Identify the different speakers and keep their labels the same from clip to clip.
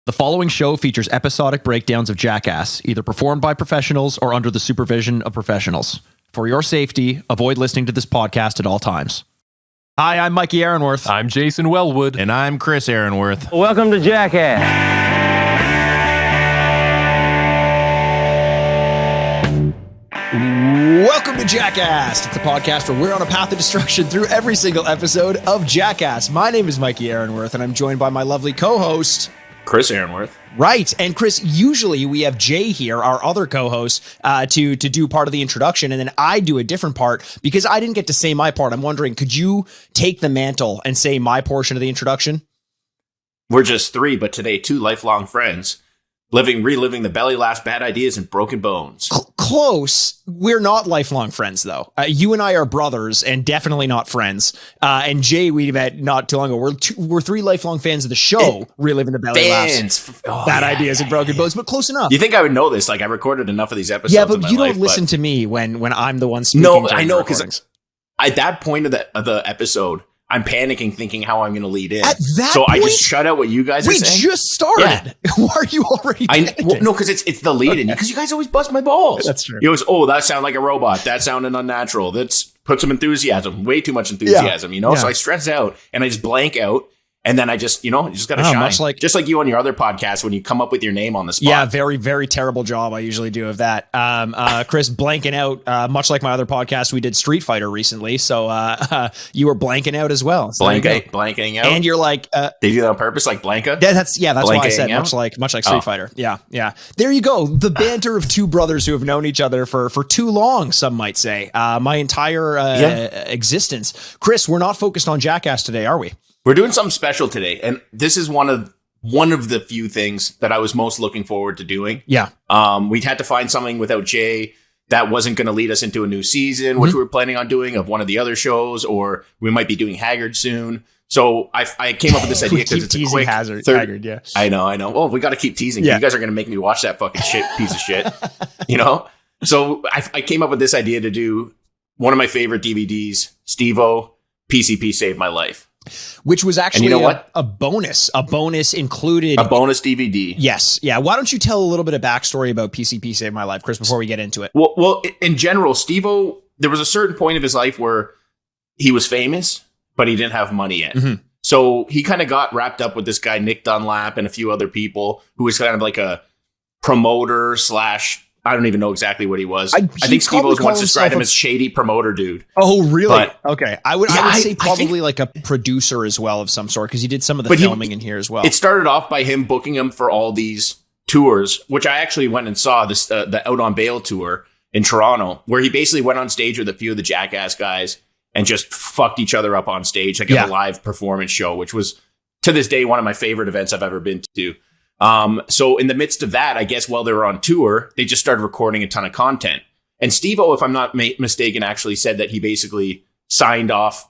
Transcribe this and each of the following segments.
Speaker 1: The following show features episodic breakdowns of Jackass, either performed by professionals or under the supervision of professionals. For your safety, avoid listening to this podcast at all times. Hi, I'm Mikey Aaronworth.
Speaker 2: I'm Jason Wellwood.
Speaker 3: And I'm Chris Aaronworth.
Speaker 4: Welcome to Jackass.
Speaker 1: Welcome to Jackast. It's a podcast where we're on a path of destruction through every single episode of Jackass. My name is Mikey Aaronworth, and I'm joined by my lovely co-host,
Speaker 3: Chris Aaronworth.
Speaker 1: Right. And Chris, usually we have Jay here, our other co-host, to do part of the introduction, and then I do a different part because I didn't get to say my part. I'm wondering, could you take the mantle and say my portion of the introduction?
Speaker 3: We're just three, but today two lifelong friends, reliving the belly laughs, bad ideas, and broken bones.
Speaker 1: Close. We're not lifelong friends, though. You and I are brothers, and definitely not friends. And Jay, we met not too long ago. We're three lifelong fans of the show, reliving the belly laughs, bad ideas, and broken bones. But close enough.
Speaker 3: You think I would know this? Like, I recorded enough of these episodes.
Speaker 1: Yeah, but you don't listen to me when I'm the one speaking.
Speaker 3: No, I know, because at that point of the episode, I'm panicking, thinking how I'm going to lead in.
Speaker 1: At that
Speaker 3: so
Speaker 1: point,
Speaker 3: I just shut out what you guys are saying.
Speaker 1: We just started. Yeah. Why are you already panicking?
Speaker 3: No, because it's the lead in. Because you guys always bust my balls.
Speaker 1: That's true.
Speaker 3: You always, that sounded like a robot. That sounded unnatural. That's put some enthusiasm. Way too much enthusiasm,
Speaker 1: Yeah.
Speaker 3: So I stress out and I just blank out. And then I just, you just got to shine. Just like you on your other podcast when you come up with your name on the spot.
Speaker 1: Yeah, very, very terrible job I usually do of that. Chris, blanking out, much like my other podcast, we did Street Fighter recently. So you were blanking out as well. So
Speaker 3: blanking out.
Speaker 1: And you're like...
Speaker 3: they do that on purpose, like Blanca?
Speaker 1: That's why I said much like Street Fighter. Yeah. There you go. The banter of two brothers who have known each other for too long, some might say. My entire existence. Chris, we're not focused on Jackass today, are we?
Speaker 3: We're doing something special today, and this is one of the few things that I was most looking forward to doing.
Speaker 1: Yeah.
Speaker 3: We had to find something without Jay that wasn't going to lead us into a new season, which we were planning on doing of one of the other shows, or we might be doing Haggard soon. So I came up with this idea because it's a quick
Speaker 1: Haggard, yeah.
Speaker 3: I know. Well, we got to keep teasing. Yeah. You guys are going to make me watch that fucking piece of shit. So I came up with this idea to do one of my favorite DVDs, SteveO, PCP Saved My Life.
Speaker 1: Which was actually a bonus included.
Speaker 3: A bonus DVD.
Speaker 1: Yes. Yeah. Why don't you tell a little bit of backstory about PCP Save My Life, Chris, before we get into it?
Speaker 3: Well, in general, SteveO, there was a certain point of his life where he was famous, but he didn't have money yet. Mm-hmm. So he kind of got wrapped up with this guy, Nick Dunlap, and a few other people who was kind of like a promoter / I don't even know exactly what he was. I think SteveO once described him as shady promoter dude.
Speaker 1: Oh, really? Okay. I would say probably like a producer as well of some sort, because he did some of the filming in here as well.
Speaker 3: It started off by him booking him for all these tours, which I actually went and saw, this the Out on Bail tour in Toronto, where he basically went on stage with a few of the Jackass guys and just fucked each other up on stage, like a live performance show, which was to this day one of my favorite events I've ever been to. So in the midst of that, I guess while they were on tour, they just started recording a ton of content. And SteveO, if I'm not mistaken, actually said that he basically signed off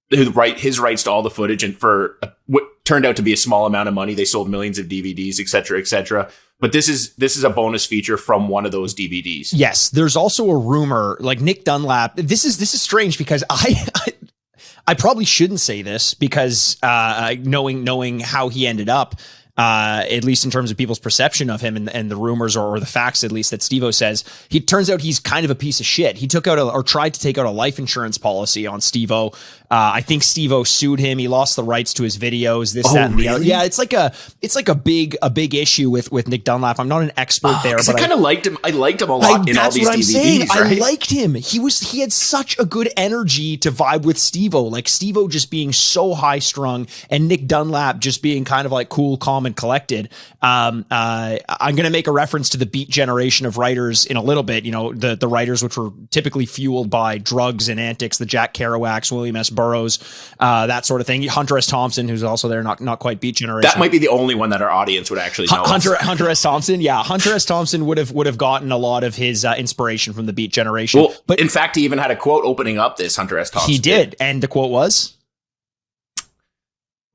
Speaker 3: his rights to all the footage, and for what turned out to be a small amount of money, they sold millions of DVDs, et cetera, et cetera. But this is a bonus feature from one of those DVDs.
Speaker 1: Yes, there's also a rumor, like Nick Dunlap. This is strange because I probably shouldn't say this because knowing how he ended up. At least in terms of people's perception of him and the rumors or the facts, at least that SteveO says, turns out he's kind of a piece of shit. He took out or tried to take out a life insurance policy on SteveO. I think SteveO sued him. He lost the rights to his videos. That, and the other. Yeah, it's like a big issue with Nick Dunlap. I'm not an expert there, but
Speaker 3: I kind of liked him. I liked him a lot in all these DVDs. Saying. Right?
Speaker 1: I liked him. He had such a good energy to vibe with SteveO. Like SteveO just being so high strung, and Nick Dunlap just being kind of like cool, calm, and collected. I'm going to make a reference to the Beat generation of writers in a little bit. The writers which were typically fueled by drugs and antics, the Jack Kerouacs, William S. Burroughs, that sort of thing. Hunter S. Thompson, who's also there, not quite Beat generation.
Speaker 3: That might be the only one that our audience would actually know.
Speaker 1: Hunter S. Thompson. Yeah. Hunter S. Thompson would have gotten a lot of his inspiration from the Beat generation.
Speaker 3: Well, but in fact, he even had a quote opening up this Hunter S. Thompson.
Speaker 1: He did. And the quote was?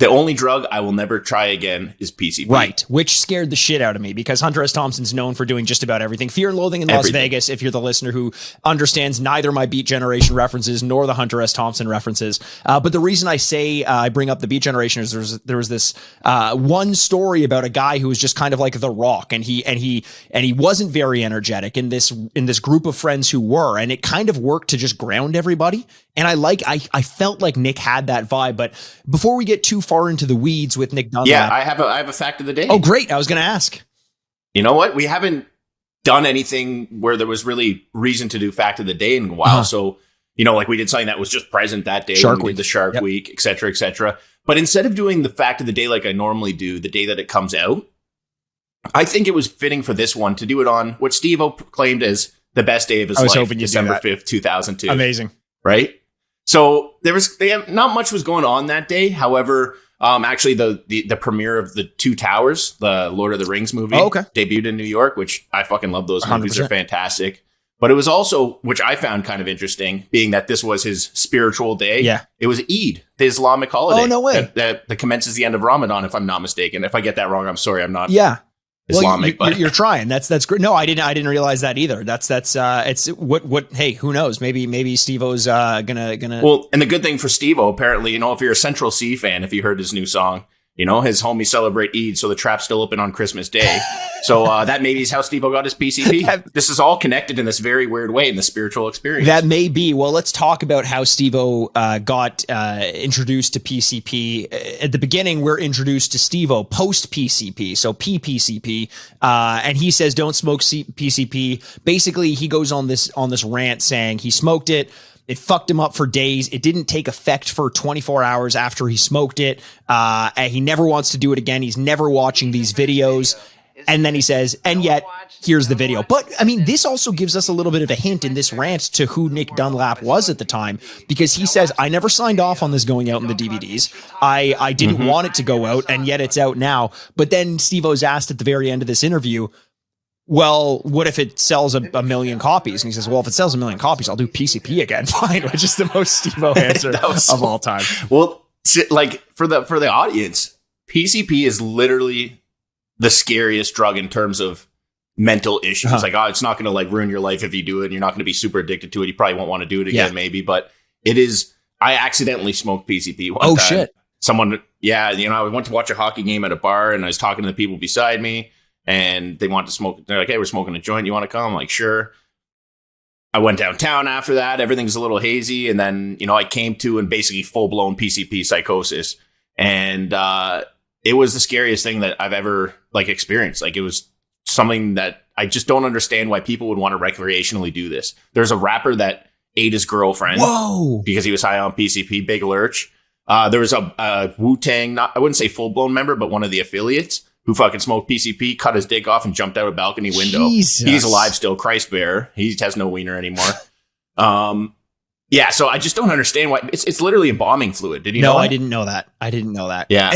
Speaker 3: The only drug I will never try again is PCP.
Speaker 1: Right, which scared the shit out of me because Hunter S. Thompson's known for doing just about everything. Fear and Loathing in Las Vegas, if you're the listener who understands neither my Beat Generation references nor the Hunter S. Thompson references. But the reason I say I bring up the Beat Generation is there was this one story about a guy who was just kind of like The Rock, and he wasn't very energetic in this group of friends who were, and it kind of worked to just ground everybody. And I felt like Nick had that vibe. But before we get too far into the weeds with Nick Dunlap.
Speaker 3: Yeah, I have a fact of the day.
Speaker 1: Oh, great. I was going to ask.
Speaker 3: You know what? We haven't done anything where there was really reason to do fact of the day in a while. So, like we did something that was just present that day.
Speaker 1: Shark
Speaker 3: Week. We did the Shark Week, et cetera, et cetera. But instead of doing the fact of the day like I normally do, the day that it comes out, I think it was fitting for this one to do it on what SteveO proclaimed as the best day of his life, December 5th, 2002.
Speaker 1: Amazing.
Speaker 3: Right? So not much was going on that day. However, actually the premiere of the Two Towers, the Lord of the Rings movie, debuted in New York, which I fucking love. Those movies 100%. Are fantastic. But it was also, which I found kind of interesting, being that this was his spiritual day. Yeah. It was Eid, the Islamic holiday.
Speaker 1: Oh, no way.
Speaker 3: That commences the end of Ramadan, if I'm not mistaken. If I get that wrong, I'm sorry. I'm not.
Speaker 1: Yeah.
Speaker 3: Islamic,
Speaker 1: well, you're trying. That's great. No, I didn't realize that either. It's what. Hey, who knows? Maybe SteveO's gonna.
Speaker 3: Well, and the good thing for SteveO, apparently, if you're a Central C fan, if you heard his new song, his homies celebrate Eid, so the trap's still open on Christmas Day. So that maybe is how SteveO got his PCP. This is all connected in this very weird way in the spiritual experience.
Speaker 1: That may be. Well, let's talk about how SteveO got introduced to PCP. At the beginning, we're introduced to SteveO post PCP, so PCP, and he says, "Don't smoke PCP." Basically, he goes on this rant saying he smoked it. It fucked him up for days. It didn't take effect for 24 hours after he smoked it. And he never wants to do it again. He's never watching these videos. And then he says, and yet, here's the video. But, I mean, this also gives us a little bit of a hint in this rant to who Nick Dunlap was at the time. Because he says, I never signed off on this going out in the DVDs. I didn't want it to go out, and yet it's out now. But then SteveO's asked at the very end of this interview, well, what if it sells a million copies? And he says, well, if it sells a million copies, I'll do PCP again. Fine, which is the most SteveO answer of all time.
Speaker 3: Well, like for the audience, PCP is literally the scariest drug in terms of mental issues. Like, it's not going to like ruin your life if you do it. And you're not going to be super addicted to it. You probably won't want to do it again, maybe. But it is. I accidentally smoked PCP one time.
Speaker 1: Shit.
Speaker 3: Someone, I went to watch a hockey game at a bar, and I was talking to the people beside me. And they want to smoke. They're like, hey, we're smoking a joint. You want to come? I'm like, sure. I went downtown after that. Everything's a little hazy. And then, I came to and basically full-blown PCP psychosis. And it was the scariest thing that I've ever experienced. It was something that I just don't understand why people would want to recreationally do this. There's a rapper that ate his girlfriend.
Speaker 1: Whoa.
Speaker 3: Because he was high on PCP, Big Lurch. There was a Wu-Tang, I wouldn't say full-blown member, but one of the affiliates who fucking smoked PCP, cut his dick off, and jumped out a balcony window.
Speaker 1: Jesus.
Speaker 3: He's alive still, Christ bearer. He has no wiener anymore. So I just don't understand why. It's literally embalming fluid. Did you know that?
Speaker 1: No, I didn't know that.
Speaker 3: Yeah.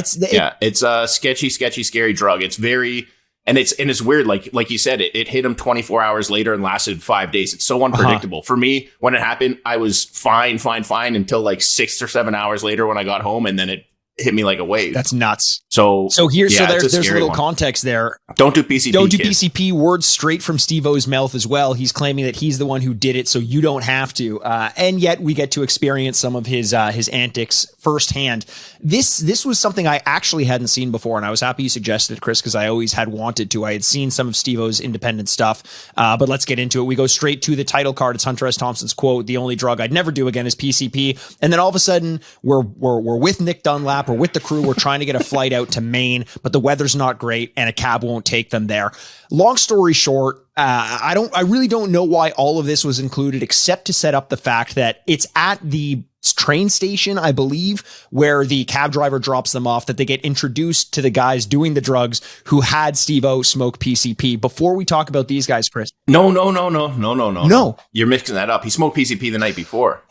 Speaker 3: It's a sketchy, scary drug. It's very, and it's weird. Like you said, it hit him 24 hours later and lasted 5 days. It's so unpredictable. For me, when it happened, I was fine until 6 or 7 hours later when I got home, and then it hit me like a wave.
Speaker 1: That's nuts.
Speaker 3: So
Speaker 1: there's a little context there.
Speaker 3: Don't do PCP.
Speaker 1: Don't do PCP. Words straight from SteveO's mouth as well. He's claiming that he's the one who did it, so you don't have to. And yet we get to experience some of his antics firsthand. This was something I actually hadn't seen before, and I was happy you suggested it, Chris, because I always had wanted to. I had seen some of SteveO's independent stuff, but let's get into it. We go straight to the title card. It's Hunter S. Thompson's quote: "The only drug I'd never do again is PCP." And then all of a sudden, we're with Nick Dunlap. We're with the crew. We're trying to get a flight out to Maine, but the weather's not great, and a cab won't take them there. Long story short, I really don't know why all of this was included, except to set up the fact that it's at the train station, I believe, where the cab driver drops them off, that they get introduced to the guys doing the drugs who had SteveO smoke PCP. Before we talk about these guys, Chris.
Speaker 3: No. You're mixing that up. He smoked PCP the night before.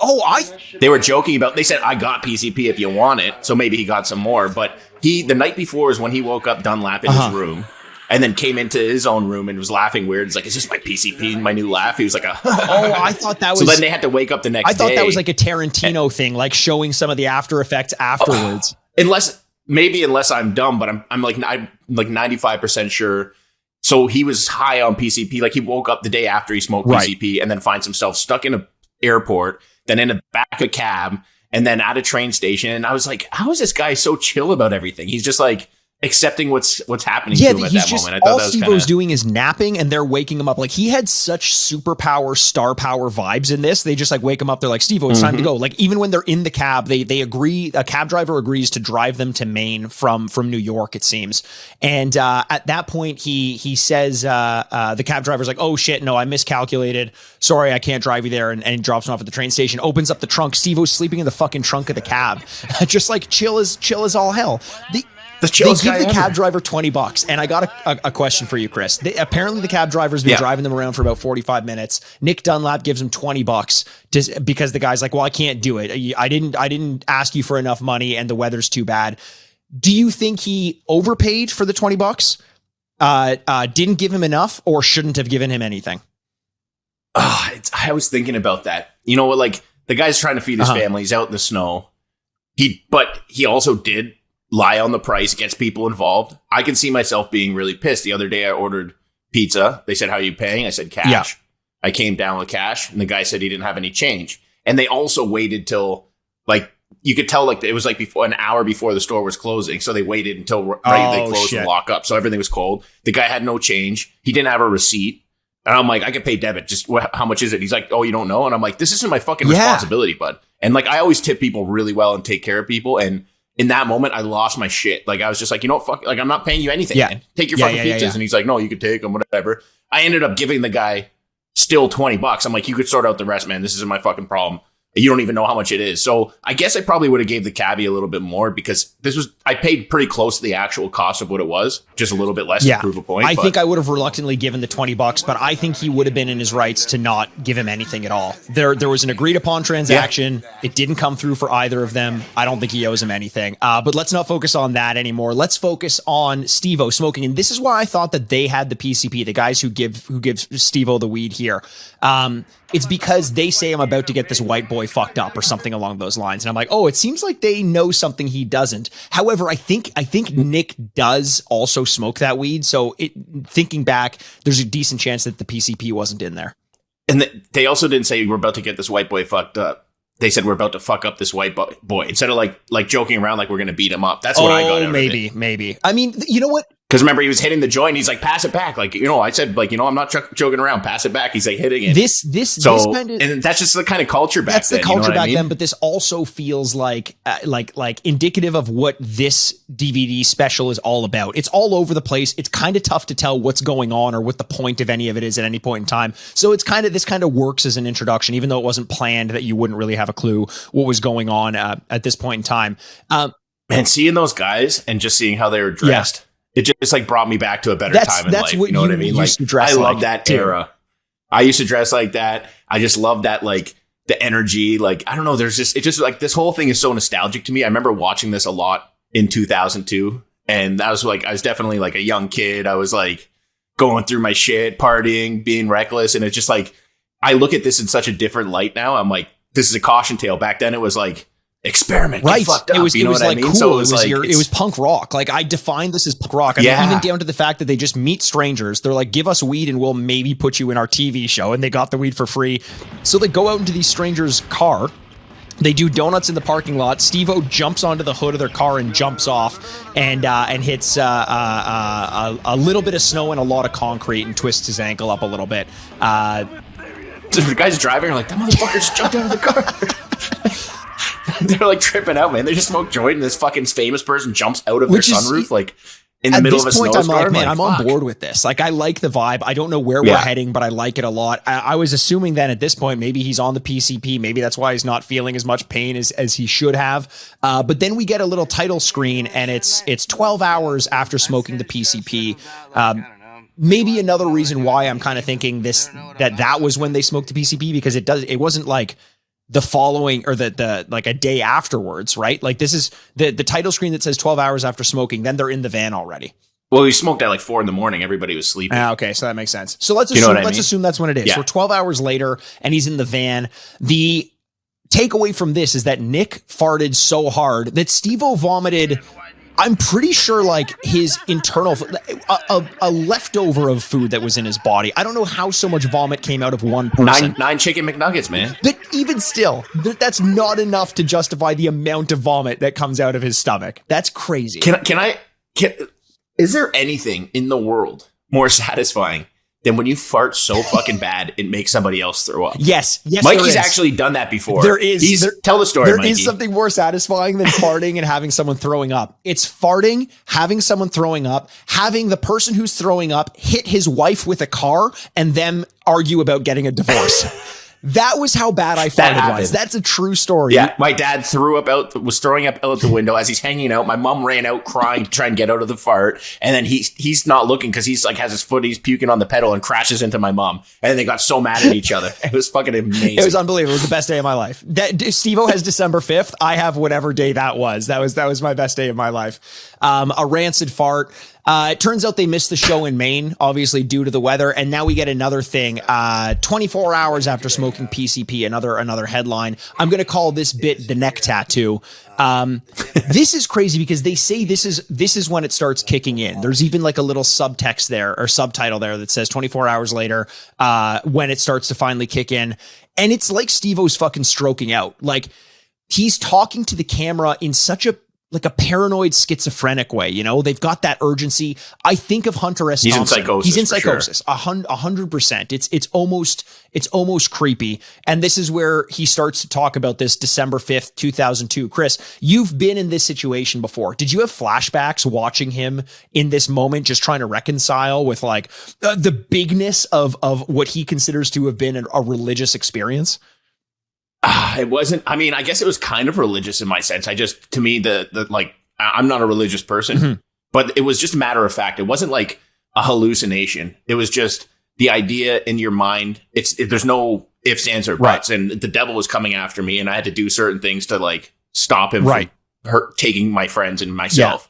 Speaker 3: They were joking about, they said, I got PCP if you want it. So maybe he got some more, but the night before is when he woke up Dunlap in his room. And then came into his own room and was laughing weird. It's like, is this my PCP, my new laugh? He was like,
Speaker 1: I thought that was...
Speaker 3: So then they had to wake up the next day.
Speaker 1: I thought that was like a Tarantino thing, like showing some of the after effects afterwards.
Speaker 3: Unless maybe unless I'm dumb, but I'm like 95% sure. So he was high on PCP. Like he woke up the day after he smoked PCP and then finds himself stuck in an airport, then in the back of a cab, and then at a train station. And I was like, how is this guy so chill about everything? He's just like accepting what's happening to him at that moment. I thought
Speaker 1: all
Speaker 3: that was
Speaker 1: SteveO's doing is napping, and they're waking him up. Like he had such superpower, star power vibes in this. They just like wake him up. They're like, SteveO, it's time to go. Like even when they're in the cab, they agree. A cab driver agrees to drive them to Maine from New York, it seems. And at that point, he says, the cab driver's like, oh shit, no, I miscalculated. Sorry, I can't drive you there. And he drops him off at the train station. Opens up the trunk. SteveO's sleeping in the fucking trunk of the cab, just like chill as all hell. They give the cab driver $20, and I got a question for you, Chris. Apparently, the cab driver's been driving them around for about 45 minutes. Nick Dunlap gives him $20 because the guy's like, "Well, I can't do it. I didn't ask you for enough money, and the weather's too bad." Do you think he overpaid for the $20? Didn't give him enough, or shouldn't have given him anything?
Speaker 3: I was thinking about that. You know what? Like the guy's trying to feed his family. He's out in the snow. But he also did lie on the price, gets people involved. I can see myself being really pissed. The other day I ordered pizza. They said, how are you paying? I said, cash. Yeah. I came down with cash, and the guy said he didn't have any change. And they also waited till, like, you could tell, like, it was like before an hour before the store was closing. So they waited until they closed and lock up. So everything was cold. The guy had no change. He didn't have a receipt. And I'm like, I could pay debit. Just how much is it? He's like, oh, you don't know? And I'm like, this isn't my fucking responsibility, bud. And like, I always tip people really well and take care of people. And in that moment, I lost my shit. Like, I was just like, you know what, fuck, like, I'm not paying you anything. Man. Take your fucking pizzas. And he's like, no, you could take them, whatever. I ended up giving the guy still $20. I'm like, you could sort out the rest, man. This isn't my fucking problem. You don't even know how much it is. So I guess I probably would have gave the cabbie a little bit more, because I paid pretty close to the actual cost of what it was, just a little bit less to prove a point.
Speaker 1: I think I would have reluctantly given the $20, but I think he would have been in his rights to not give him anything at all. There was an agreed upon transaction. Yeah. It didn't come through for either of them. I don't think he owes him anything. But let's not focus on that anymore. Let's focus on SteveO smoking. And this is why I thought that they had the PCP, the guys who give SteveO the weed here. It's because they say I'm about to get this white boy fucked up or something along those lines. And I'm like, oh, it seems like they know something he doesn't. However, I think Nick does also smoke that weed. So thinking back, there's a decent chance that the PCP wasn't in there.
Speaker 3: And they also didn't say we're about to get this white boy fucked up. They said we're about to fuck up this white boy instead of like joking around like we're going to beat him up. That's what I got out of it. Maybe.
Speaker 1: I mean, you know what?
Speaker 3: Because remember, he was hitting the joint. He's like, pass it back. Like, you know, I said, like, you know, I'm not joking around. Pass it back. He's like hitting it. And that's just the kind of culture back then.
Speaker 1: That's the culture back then. But this also feels like indicative of what this DVD special is all about. It's all over the place. It's kind of tough to tell what's going on or what the point of any of it is at any point in time. So it's this kind of works as an introduction, even though it wasn't planned, that you wouldn't really have a clue what was going on at this point in time.
Speaker 3: Man, seeing those guys and just seeing how they were dressed. Yeah. It just like brought me back to a better time in life. You know what I mean? Like, I love that era. I used to dress like that. I just love that, like the energy. Like, I don't know. It's just like this whole thing is so nostalgic to me. I remember watching this a lot in 2002, and I was definitely like a young kid. I was like going through my shit, partying, being reckless, and it's just like I look at this in such a different light now. I'm like, this is a caution tale. Back then, it was like, experiment, right? Fucked up, it was like cool. So it was punk rock. Like, I defined this as punk rock. I mean, even down to the fact that they just meet strangers. They're like, give us weed and we'll maybe put you in our TV show. And they got the weed for free. So they go out into these strangers' car. They do donuts in the parking lot. SteveO jumps onto the hood of their car and jumps off and hits a little bit of snow and a lot of concrete and twists his ankle up a little bit. The guy's driving, like, that motherfucker just jumped out of the car. They're like tripping out, man. They just smoke joint, and this fucking famous person jumps out of their sunroof, like in the middle of a snowstorm.
Speaker 1: I'm on board with this. Like, I like the vibe. I don't know where we're heading, but I like it a lot. I was assuming that at this point, maybe he's on the PCP. Maybe that's why he's not feeling as much pain as he should have. But then we get a little title screen, and it's 12 hours after smoking the PCP. Maybe another reason why I'm kind of thinking that was when they smoked the PCP, because it wasn't like the following or the like a day afterwards, right? Like, this is the title screen that says 12 hours after smoking. Then they're in the van already.
Speaker 3: Well, we smoked at like 4 a.m. Everybody was sleeping.
Speaker 1: Okay, so that makes sense. So let's assume that's when it is. Yeah. So 12 hours later, and he's in the van. The takeaway from this is that Nick farted so hard that SteveO vomited I'm pretty sure like his internal, a leftover of food that was in his body. I don't know how so much vomit came out of one person.
Speaker 3: Nine chicken McNuggets, man.
Speaker 1: But even still, that's not enough to justify the amount of vomit that comes out of his stomach. That's crazy.
Speaker 3: Is there anything in the world more satisfying than when you fart so fucking bad it makes somebody else throw up?
Speaker 1: Yes,
Speaker 3: Mikey's actually done that before.
Speaker 1: There is.
Speaker 3: Tell the story,
Speaker 1: There
Speaker 3: Mikey.
Speaker 1: is something more satisfying than farting and having someone throwing up. It's farting, having someone throwing up, having the person who's throwing up hit his wife with a car, and them argue about getting a divorce. That was how bad I farted once. That's a true story.
Speaker 3: Yeah, my dad was throwing up out the window as he's hanging out. My mom ran out crying to try and get out of the fart. And then he's not looking because he's like has his foot, he's puking on the pedal and crashes into my mom. And then they got so mad at each other. It was fucking amazing.
Speaker 1: It was unbelievable. It was the best day of my life. SteveO has December 5th. I have whatever day that was. That was my best day of my life. A rancid fart. It turns out they missed the show in Maine, obviously due to the weather. And now we get another thing. 24 hours after smoking PCP, another headline. I'm going to call this bit the neck tattoo. This is crazy because they say this is when it starts kicking in. There's even like a little subtext there or subtitle there that says 24 hours later, when it starts to finally kick in. And it's like SteveO's fucking stroking out. Like he's talking to the camera in such a paranoid schizophrenic way, you know, they've got that urgency. I think of Hunter S. Thompson. He's in psychosis. 100%. It's almost creepy. And this is where he starts to talk about this December 5th, 2002. Chris, you've been in this situation before. Did you have flashbacks watching him in this moment, just trying to reconcile with like the bigness of what he considers to have been a religious experience?
Speaker 3: It wasn't. I mean, I guess it was kind of religious in my sense. To me, I'm not a religious person, but it was just a matter of fact. It wasn't like a hallucination. It was just the idea in your mind. There's no ifs, ands, or buts, and the devil was coming after me, and I had to do certain things to like stop him from taking my friends and myself.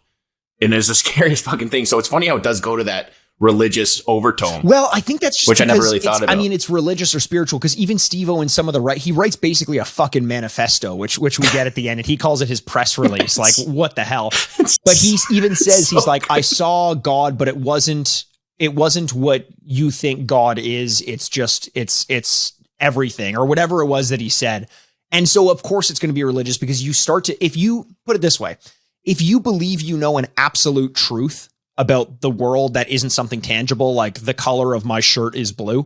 Speaker 3: Yeah. And it's the scariest fucking thing. So it's funny how it does go to that religious overtone.
Speaker 1: Well, I think that's just
Speaker 3: which I never really thought about.
Speaker 1: I mean, it's religious or spiritual because even SteveO in some of he writes basically a fucking manifesto, which we get at the end, and he calls it his press release. Like, what the hell? But he even says he's like, I saw God, but it wasn't what you think God is. It's just it's everything or whatever it was that he said. And so of course it's going to be religious because you start to, if you put it this way, if you believe you know an absolute truth about the world that isn't something tangible, like the color of my shirt is blue.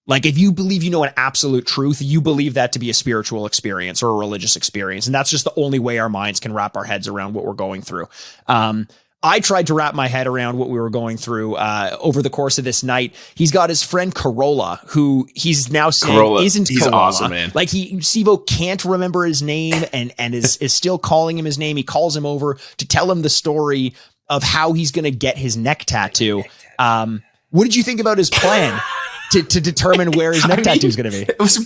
Speaker 1: Like if you believe you know an absolute truth, you believe that to be a spiritual experience or a religious experience. And that's just the only way our minds can wrap our heads around what we're going through. I tried to wrap my head around what we were going through over the course of this night. He's got his friend Corolla, who he's now saying isn't
Speaker 3: he's
Speaker 1: Corolla.
Speaker 3: Awesome, man.
Speaker 1: Like SteveO can't remember his name and is still calling him his name. He calls him over to tell him the story of how he's going to get his neck tattoo. What did you think about his plan to determine where his neck tattoo is going to be?
Speaker 3: It was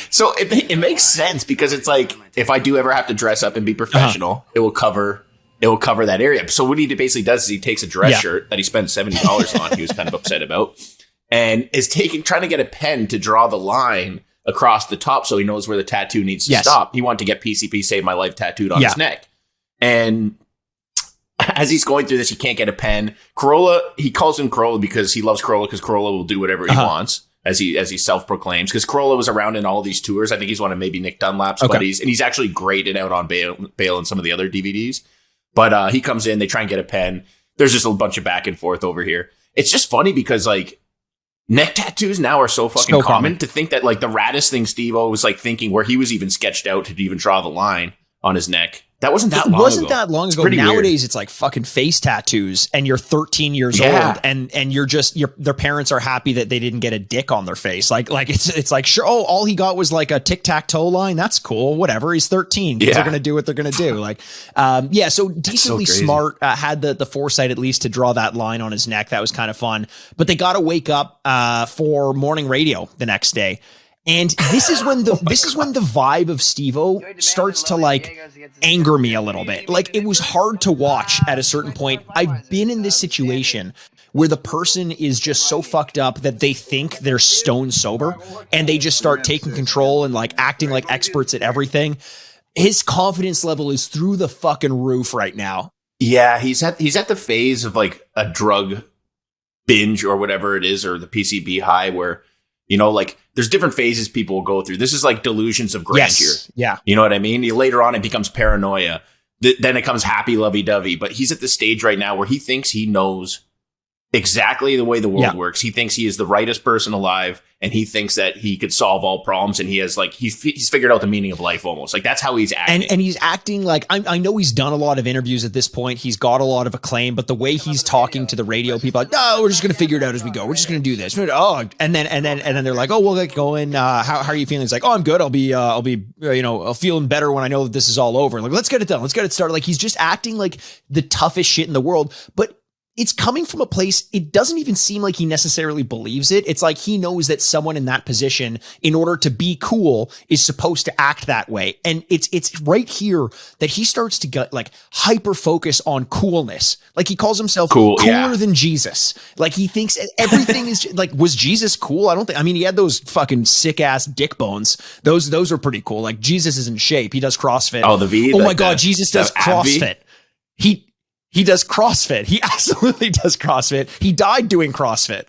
Speaker 3: so it makes sense because it's like, if I do ever have to dress up and be professional, it will cover that area. So what he basically does is he takes a dress shirt that he spent $70 on. He was kind of upset about, and is trying to get a pen to draw the line across the top. So he knows where the tattoo needs to stop. He wanted to get PCP Saved My Life tattooed on his neck. And as he's going through this, he can't get a pen. Corolla, he calls him Corolla because he loves Corolla because Corolla will do whatever he wants, as he self-proclaims. Because Corolla was around in all these tours. I think he's one of maybe Nick Dunlap's buddies, and he's actually graded out on bail and some of the other DVDs. But he comes in, they try and get a pen. There's just a bunch of back and forth over here. It's just funny because like neck tattoos now are so fucking common to think that like the raddest thing SteveO was like thinking where he was even sketched out to even draw the line on his neck. That wasn't that long ago. It wasn't that long ago.
Speaker 1: Nowadays, it's like fucking face tattoos, and you're 13 years old, and you're just their parents are happy that they didn't get a dick on their face. Like it's like, sure, all he got was like a tic-tac-toe line. That's cool. Whatever. He's 13. Kids are gonna do what they're gonna do. Like, so decently smart. Had the foresight at least to draw that line on his neck. That was kind of fun. But they got to wake up for morning radio the next day. And this is when the vibe of SteveO starts to like anger me a little bit. Like it was hard to watch at a certain point. I've been in this situation where the person is just so fucked up that they think they're stone sober and they just start taking control and like acting like experts at everything. His confidence level is through the fucking roof right now.
Speaker 3: Yeah, he's at the phase of like a drug binge or whatever it is, or the PCP high, where, you know, like there's different phases people will go through. This is like delusions of grandeur.
Speaker 1: Yes. Yeah.
Speaker 3: You know what I mean? Later on, it becomes paranoia. Then it comes happy lovey-dovey. But he's at the stage right now where he thinks he knows exactly the way the world works. He thinks he is the rightest person alive, and he thinks that he could solve all problems, and he has like he's figured out the meaning of life almost. Like that's how he's acting.
Speaker 1: And he's acting like I know he's done a lot of interviews at this point. He's got a lot of acclaim, but the way he's talking to the radio people, like, no, we're just gonna figure it out as we go. We're just gonna do this. Oh, and then they're like, oh, we'll get going. How are you feeling? It's like, oh, I'm good. I'll be feeling better when I know that this is all over. Like, let's get it done. Let's get it started. Like he's just acting like the toughest shit in the world, but it's coming from a place, it doesn't even seem like he necessarily believes it. It's like he knows that someone in that position, in order to be cool, is supposed to act that way. And it's right here that he starts to get like hyper focus on coolness. Like he calls himself cooler than Jesus. Like he thinks everything is like, was Jesus cool? I don't think, I mean, he had those fucking sick ass dick bones. Those are pretty cool. Like Jesus is in shape. He does CrossFit.
Speaker 3: Oh, the V.
Speaker 1: Oh my God. Jesus does CrossFit. He does CrossFit. He absolutely does CrossFit. He died doing CrossFit.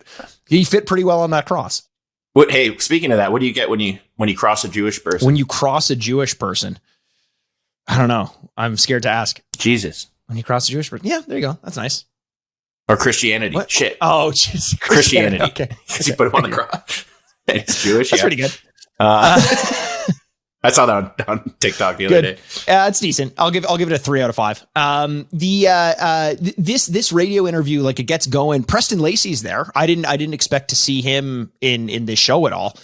Speaker 1: He fit pretty well on that cross.
Speaker 3: Hey, speaking of that, what do you get when you cross a Jewish person?
Speaker 1: When you cross a Jewish person, I don't know. I'm scared to ask.
Speaker 3: Jesus.
Speaker 1: When you cross a Jewish person, yeah, there you go. That's nice.
Speaker 3: Or Christianity.
Speaker 1: What?
Speaker 3: Shit.
Speaker 1: Oh, jeez.
Speaker 3: Christianity.
Speaker 1: Okay.
Speaker 3: Because you put him on the cross. It's Jewish.
Speaker 1: That's pretty good.
Speaker 3: I saw that on TikTok the other day.
Speaker 1: It's decent. I'll give it a 3 out of 5. This radio interview, like it gets going. Preston Lacey's there. I didn't expect to see him in this show at all.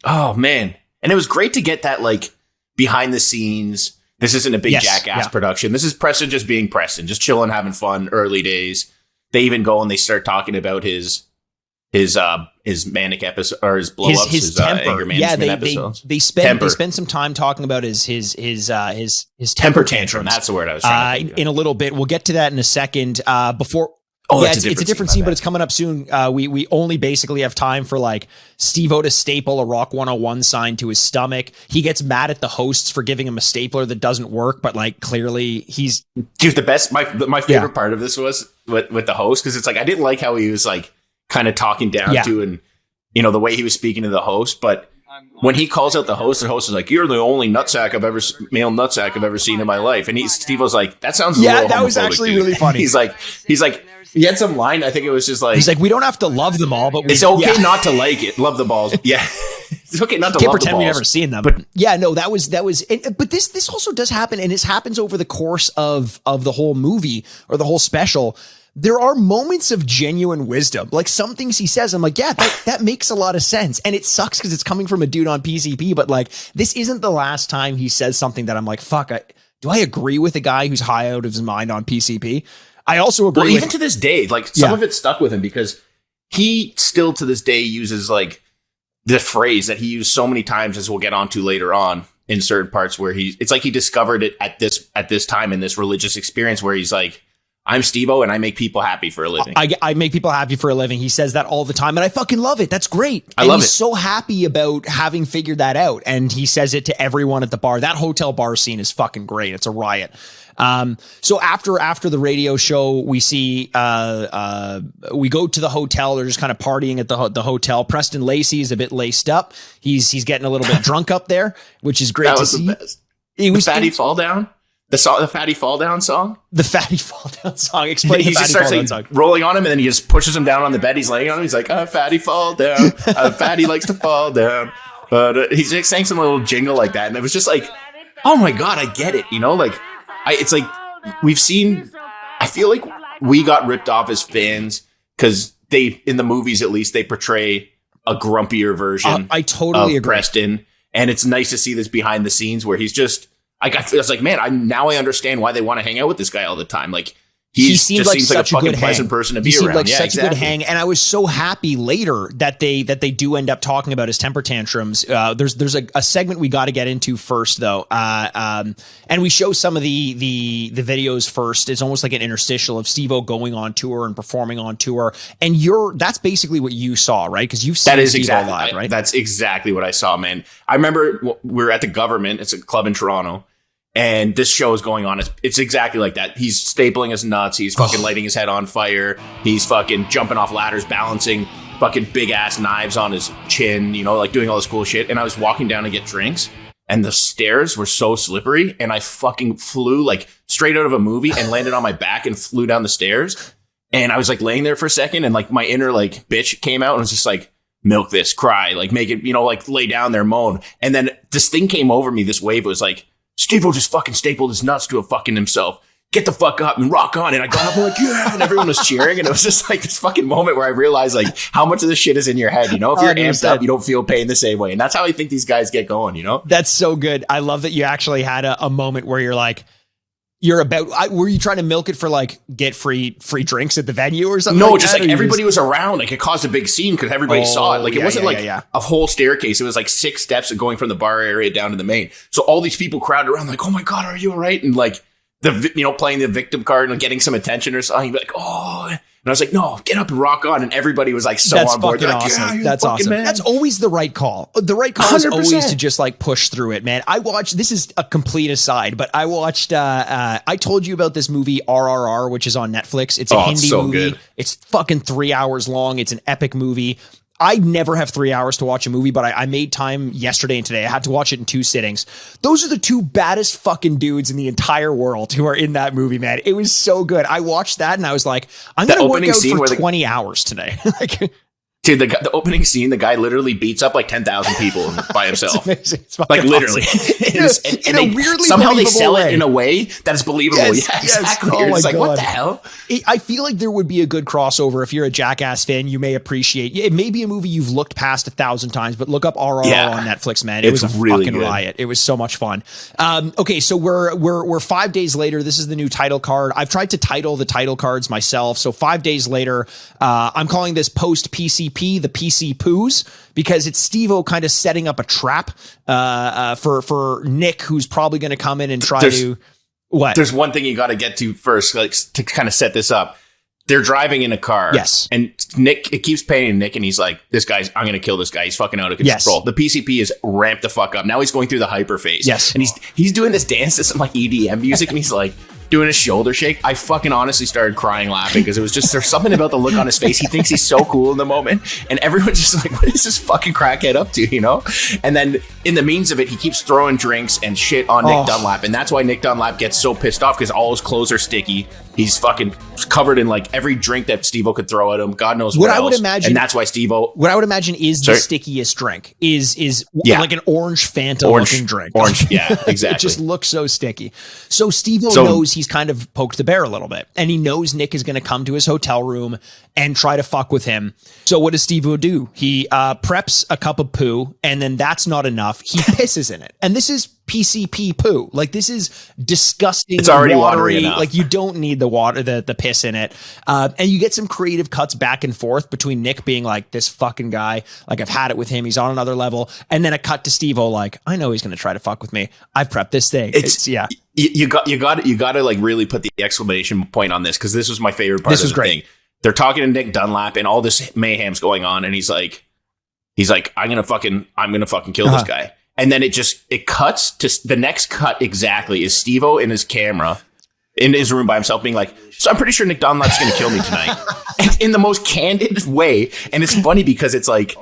Speaker 3: Oh man. And it was great to get that like behind the scenes. This isn't a big Jackass production. This is Preston just being Preston, just chilling, having fun, early days. They even go and they start talking about his manic episode or his blow ups, his temper. Anger management episodes.
Speaker 1: They spend some time talking about his temper tantrum.
Speaker 3: That's the word I was trying to think of.
Speaker 1: In a little bit. We'll get to that in a second. It's a different scene, but it's coming up soon. We only basically have time for like SteveO to staple a Rock 101 sign to his stomach. He gets mad at the hosts for giving him a stapler that doesn't work, but like clearly he's
Speaker 3: the best. My favorite part of this was with the host, because it's like I didn't like how he was like kind of talking down to, and you know the way he was speaking to the host, but when he calls out the host is like, "You're the only male nutsack I've ever seen in my life," and Steve was like, "That sounds that was actually really funny." He's like, he had some line. I think it was just like,
Speaker 1: he's like, "We don't have to love them all, but
Speaker 3: it's okay not to like it. Love the balls, yeah." It's okay not to love
Speaker 1: pretend
Speaker 3: the balls.
Speaker 1: We've never seen them, but yeah, no, that was. But this also does happen, and this happens over the course of the whole movie or the whole special. There are moments of genuine wisdom. Like some things he says, I'm like, yeah, that makes a lot of sense. And it sucks because it's coming from a dude on PCP, but like, this isn't the last time he says something that I'm like, fuck, do I agree with a guy who's high out of his mind on PCP? I also agree.
Speaker 3: Well, even to this day, like some of it stuck with him because he still to this day uses like the phrase that he used so many times, as we'll get onto later on in certain parts, where it's like he discovered it at this time in this religious experience where he's like, I'm SteveO and I make people happy for a living.
Speaker 1: I make people happy for a living. He says that all the time and I fucking love it. That's great.
Speaker 3: I love it.
Speaker 1: He's so happy about having figured that out. And he says it to everyone at the bar. That hotel bar scene is fucking great. It's a riot. So after the radio show, we see, we go to the hotel. They're just kind of partying at the hotel. Preston Lacey is a bit laced up. He's getting a little bit drunk up there, which is great to see.
Speaker 3: That was the best. Fatty Fall Down? The Fatty Fall Down song?
Speaker 1: The Fatty Fall Down song. Explain the Fatty Fall Down song.
Speaker 3: Rolling on him, and then he just pushes him down on the bed. He's laying on him. He's like, Fatty Fall Down. Fatty likes to fall down. But he's like saying some little jingle like that. And it was just like, oh my God, I get it. You know, like, it's like I feel like we got ripped off as fans because in the movies at least, they portray a grumpier version
Speaker 1: I totally agree.
Speaker 3: Preston. And it's nice to see this behind the scenes where he's just, I was like, man, I understand why they want to hang out with this guy all the time. Like, he seems like a fucking pleasant person to be around.
Speaker 1: Like such a good hang, and I was so happy later that they do end up talking about his temper tantrums. There's a segment we got to get into first though, and we show some of the videos first. It's almost like an interstitial of SteveO going on tour and performing on tour, and that's basically what you saw, right? Because you've seen SteveO live, right?
Speaker 3: That's exactly what I saw, man. I remember we were at the Government. It's a club in Toronto. And this show is going on. It's exactly like that. He's stapling his nuts. He's fucking lighting his head on fire. He's fucking jumping off ladders, balancing fucking big ass knives on his chin, you know, like doing all this cool shit. And I was walking down to get drinks and the stairs were so slippery and I fucking flew like straight out of a movie and landed on my back and flew down the stairs. And I was like laying there for a second and like my inner like bitch came out and was just like, milk this, cry, like make it, you know, like lay down there, moan. And then this thing came over me, this wave was like, SteveO just fucking stapled his nuts to a fucking himself. Get the fuck up and rock on. And I got up and like, yeah, and everyone was cheering. And it was just like this fucking moment where I realized like how much of this shit is in your head. You know, if you're amped up, you don't feel pain the same way. And that's how I think these guys get going, you know?
Speaker 1: That's so good. I love that you actually had a moment where you're like, were you trying to milk it for like get free drinks at the venue or something?
Speaker 3: No, like just like everybody was around. Like it caused a big scene because everybody saw it. Like it wasn't a whole staircase. It was like 6 steps of going from the bar area down to the main. So all these people crowded around like, oh my God, are you all right? And like playing the victim card and getting some attention or something. You'd be like, oh. And I was like, no, get up and rock on. And everybody was like
Speaker 1: That's
Speaker 3: on board.
Speaker 1: Fucking
Speaker 3: like,
Speaker 1: awesome.
Speaker 3: Yeah,
Speaker 1: that's awesome. Man. That's always the right call. The right call 100%. Is always to just like push through it, man. I watched, this is a complete aside, but I watched, I told you about this movie RRR, which is on Netflix. It's a Hindi movie. Good. It's fucking 3 hours long. It's an epic movie. I never have 3 hours to watch a movie, but I made time yesterday and today. I had to watch it in 2 sittings. Those are the 2 baddest fucking dudes in the entire world who are in that movie, man. It was so good. I watched that and I was like, I'm going to work out for 20 hours today. Like,
Speaker 3: dude, the opening scene, the guy literally beats up like 10,000 people by himself.
Speaker 1: It's
Speaker 3: like literally.
Speaker 1: Awesome. in a weirdly
Speaker 3: somehow they sell
Speaker 1: way.
Speaker 3: It in a way that is believable.
Speaker 1: Yes,
Speaker 3: yeah, exactly.
Speaker 1: Oh,
Speaker 3: it's like, God. What the hell?
Speaker 1: I feel like there would be a good crossover. If you're a Jackass fan, you may appreciate it. May be a movie you've looked past 1,000 times, but look up RRR on Netflix, man. It was a really fucking riot. It was so much fun. Okay, so we're 5 days later. This is the new title card. I've tried to title the title cards myself. So 5 days later, I'm calling this post PCP, the PC Poos, because it's SteveO kind of setting up a trap for Nick, who's probably going to come in and try to what?
Speaker 3: There's one thing you got to get to first, like to kind of set this up. They're driving in a car.
Speaker 1: Yes.
Speaker 3: And Nick, it keeps painting Nick, and he's like, I'm going to kill this guy. He's fucking out of control.
Speaker 1: Yes.
Speaker 3: The PCP is ramped the fuck up. Now he's going through the hyper phase.
Speaker 1: Yes.
Speaker 3: And he's doing this dance to some like EDM music, and he's like doing a shoulder shake. I fucking honestly started crying laughing because it was just, there's something about the look on his face. He thinks he's so cool in the moment. And everyone's just like, what is this fucking crackhead up to, you know? And then in the means of it, he keeps throwing drinks and shit on Nick Dunlap. And that's why Nick Dunlap gets so pissed off, because all his clothes are sticky. He's fucking covered in like every drink that SteveO could throw at him. God knows what else. I would imagine, and that's why SteveO.
Speaker 1: What I would imagine is the stickiest drink is like an orange Fanta looking drink.
Speaker 3: Orange, yeah, exactly.
Speaker 1: It just looks so sticky. So SteveO knows he's kind of poked the bear a little bit, and he knows Nick is going to come to his hotel room and try to fuck with him. So what does SteveO do? He preps a cup of poo, and then that's not enough. He pisses in it, and this is PCP poo. Like, this is disgusting.
Speaker 3: It's already watery enough.
Speaker 1: Like, you don't need the water, the piss in it. And you get some creative cuts back and forth between Nick being like, this fucking guy, like, I've had it with him, he's on another level. And then a cut to SteveO like, I know he's going to try to fuck with me. I've prepped this thing. It's
Speaker 3: You got to like really put the exclamation point on this, because this was my favorite part. This was great. Thing. They're talking to Nick Dunlap and all this mayhem's going on, and he's like, I'm gonna fucking kill this guy. And then it cuts to the next cut exactly is SteveO in his camera in his room by himself being like, so I'm pretty sure Nick Dunlap's going to kill me tonight. And in the most candid way. And it's funny because it's like,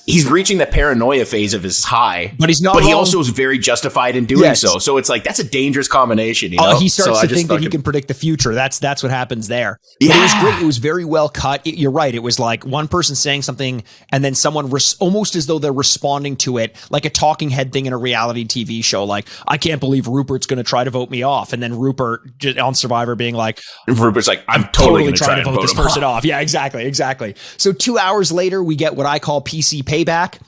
Speaker 3: he's reaching the paranoia phase of his high,
Speaker 1: but he's not.
Speaker 3: But he also is very justified in doing so. So it's like, that's a dangerous combination. You know?
Speaker 1: He starts to think that he can predict the future. That's what happens there. But it was great. It was very well cut. You're right. It was like one person saying something, and then someone almost as though they're responding to it, like a talking head thing in a reality TV show. Like, I can't believe Rupert's going to try to vote me off, and then Rupert on Survivor being like,
Speaker 3: Rupert's like, I'm totally going to try
Speaker 1: to vote this person off. Yeah, exactly. So 2 hours later, we get what I call PC payback,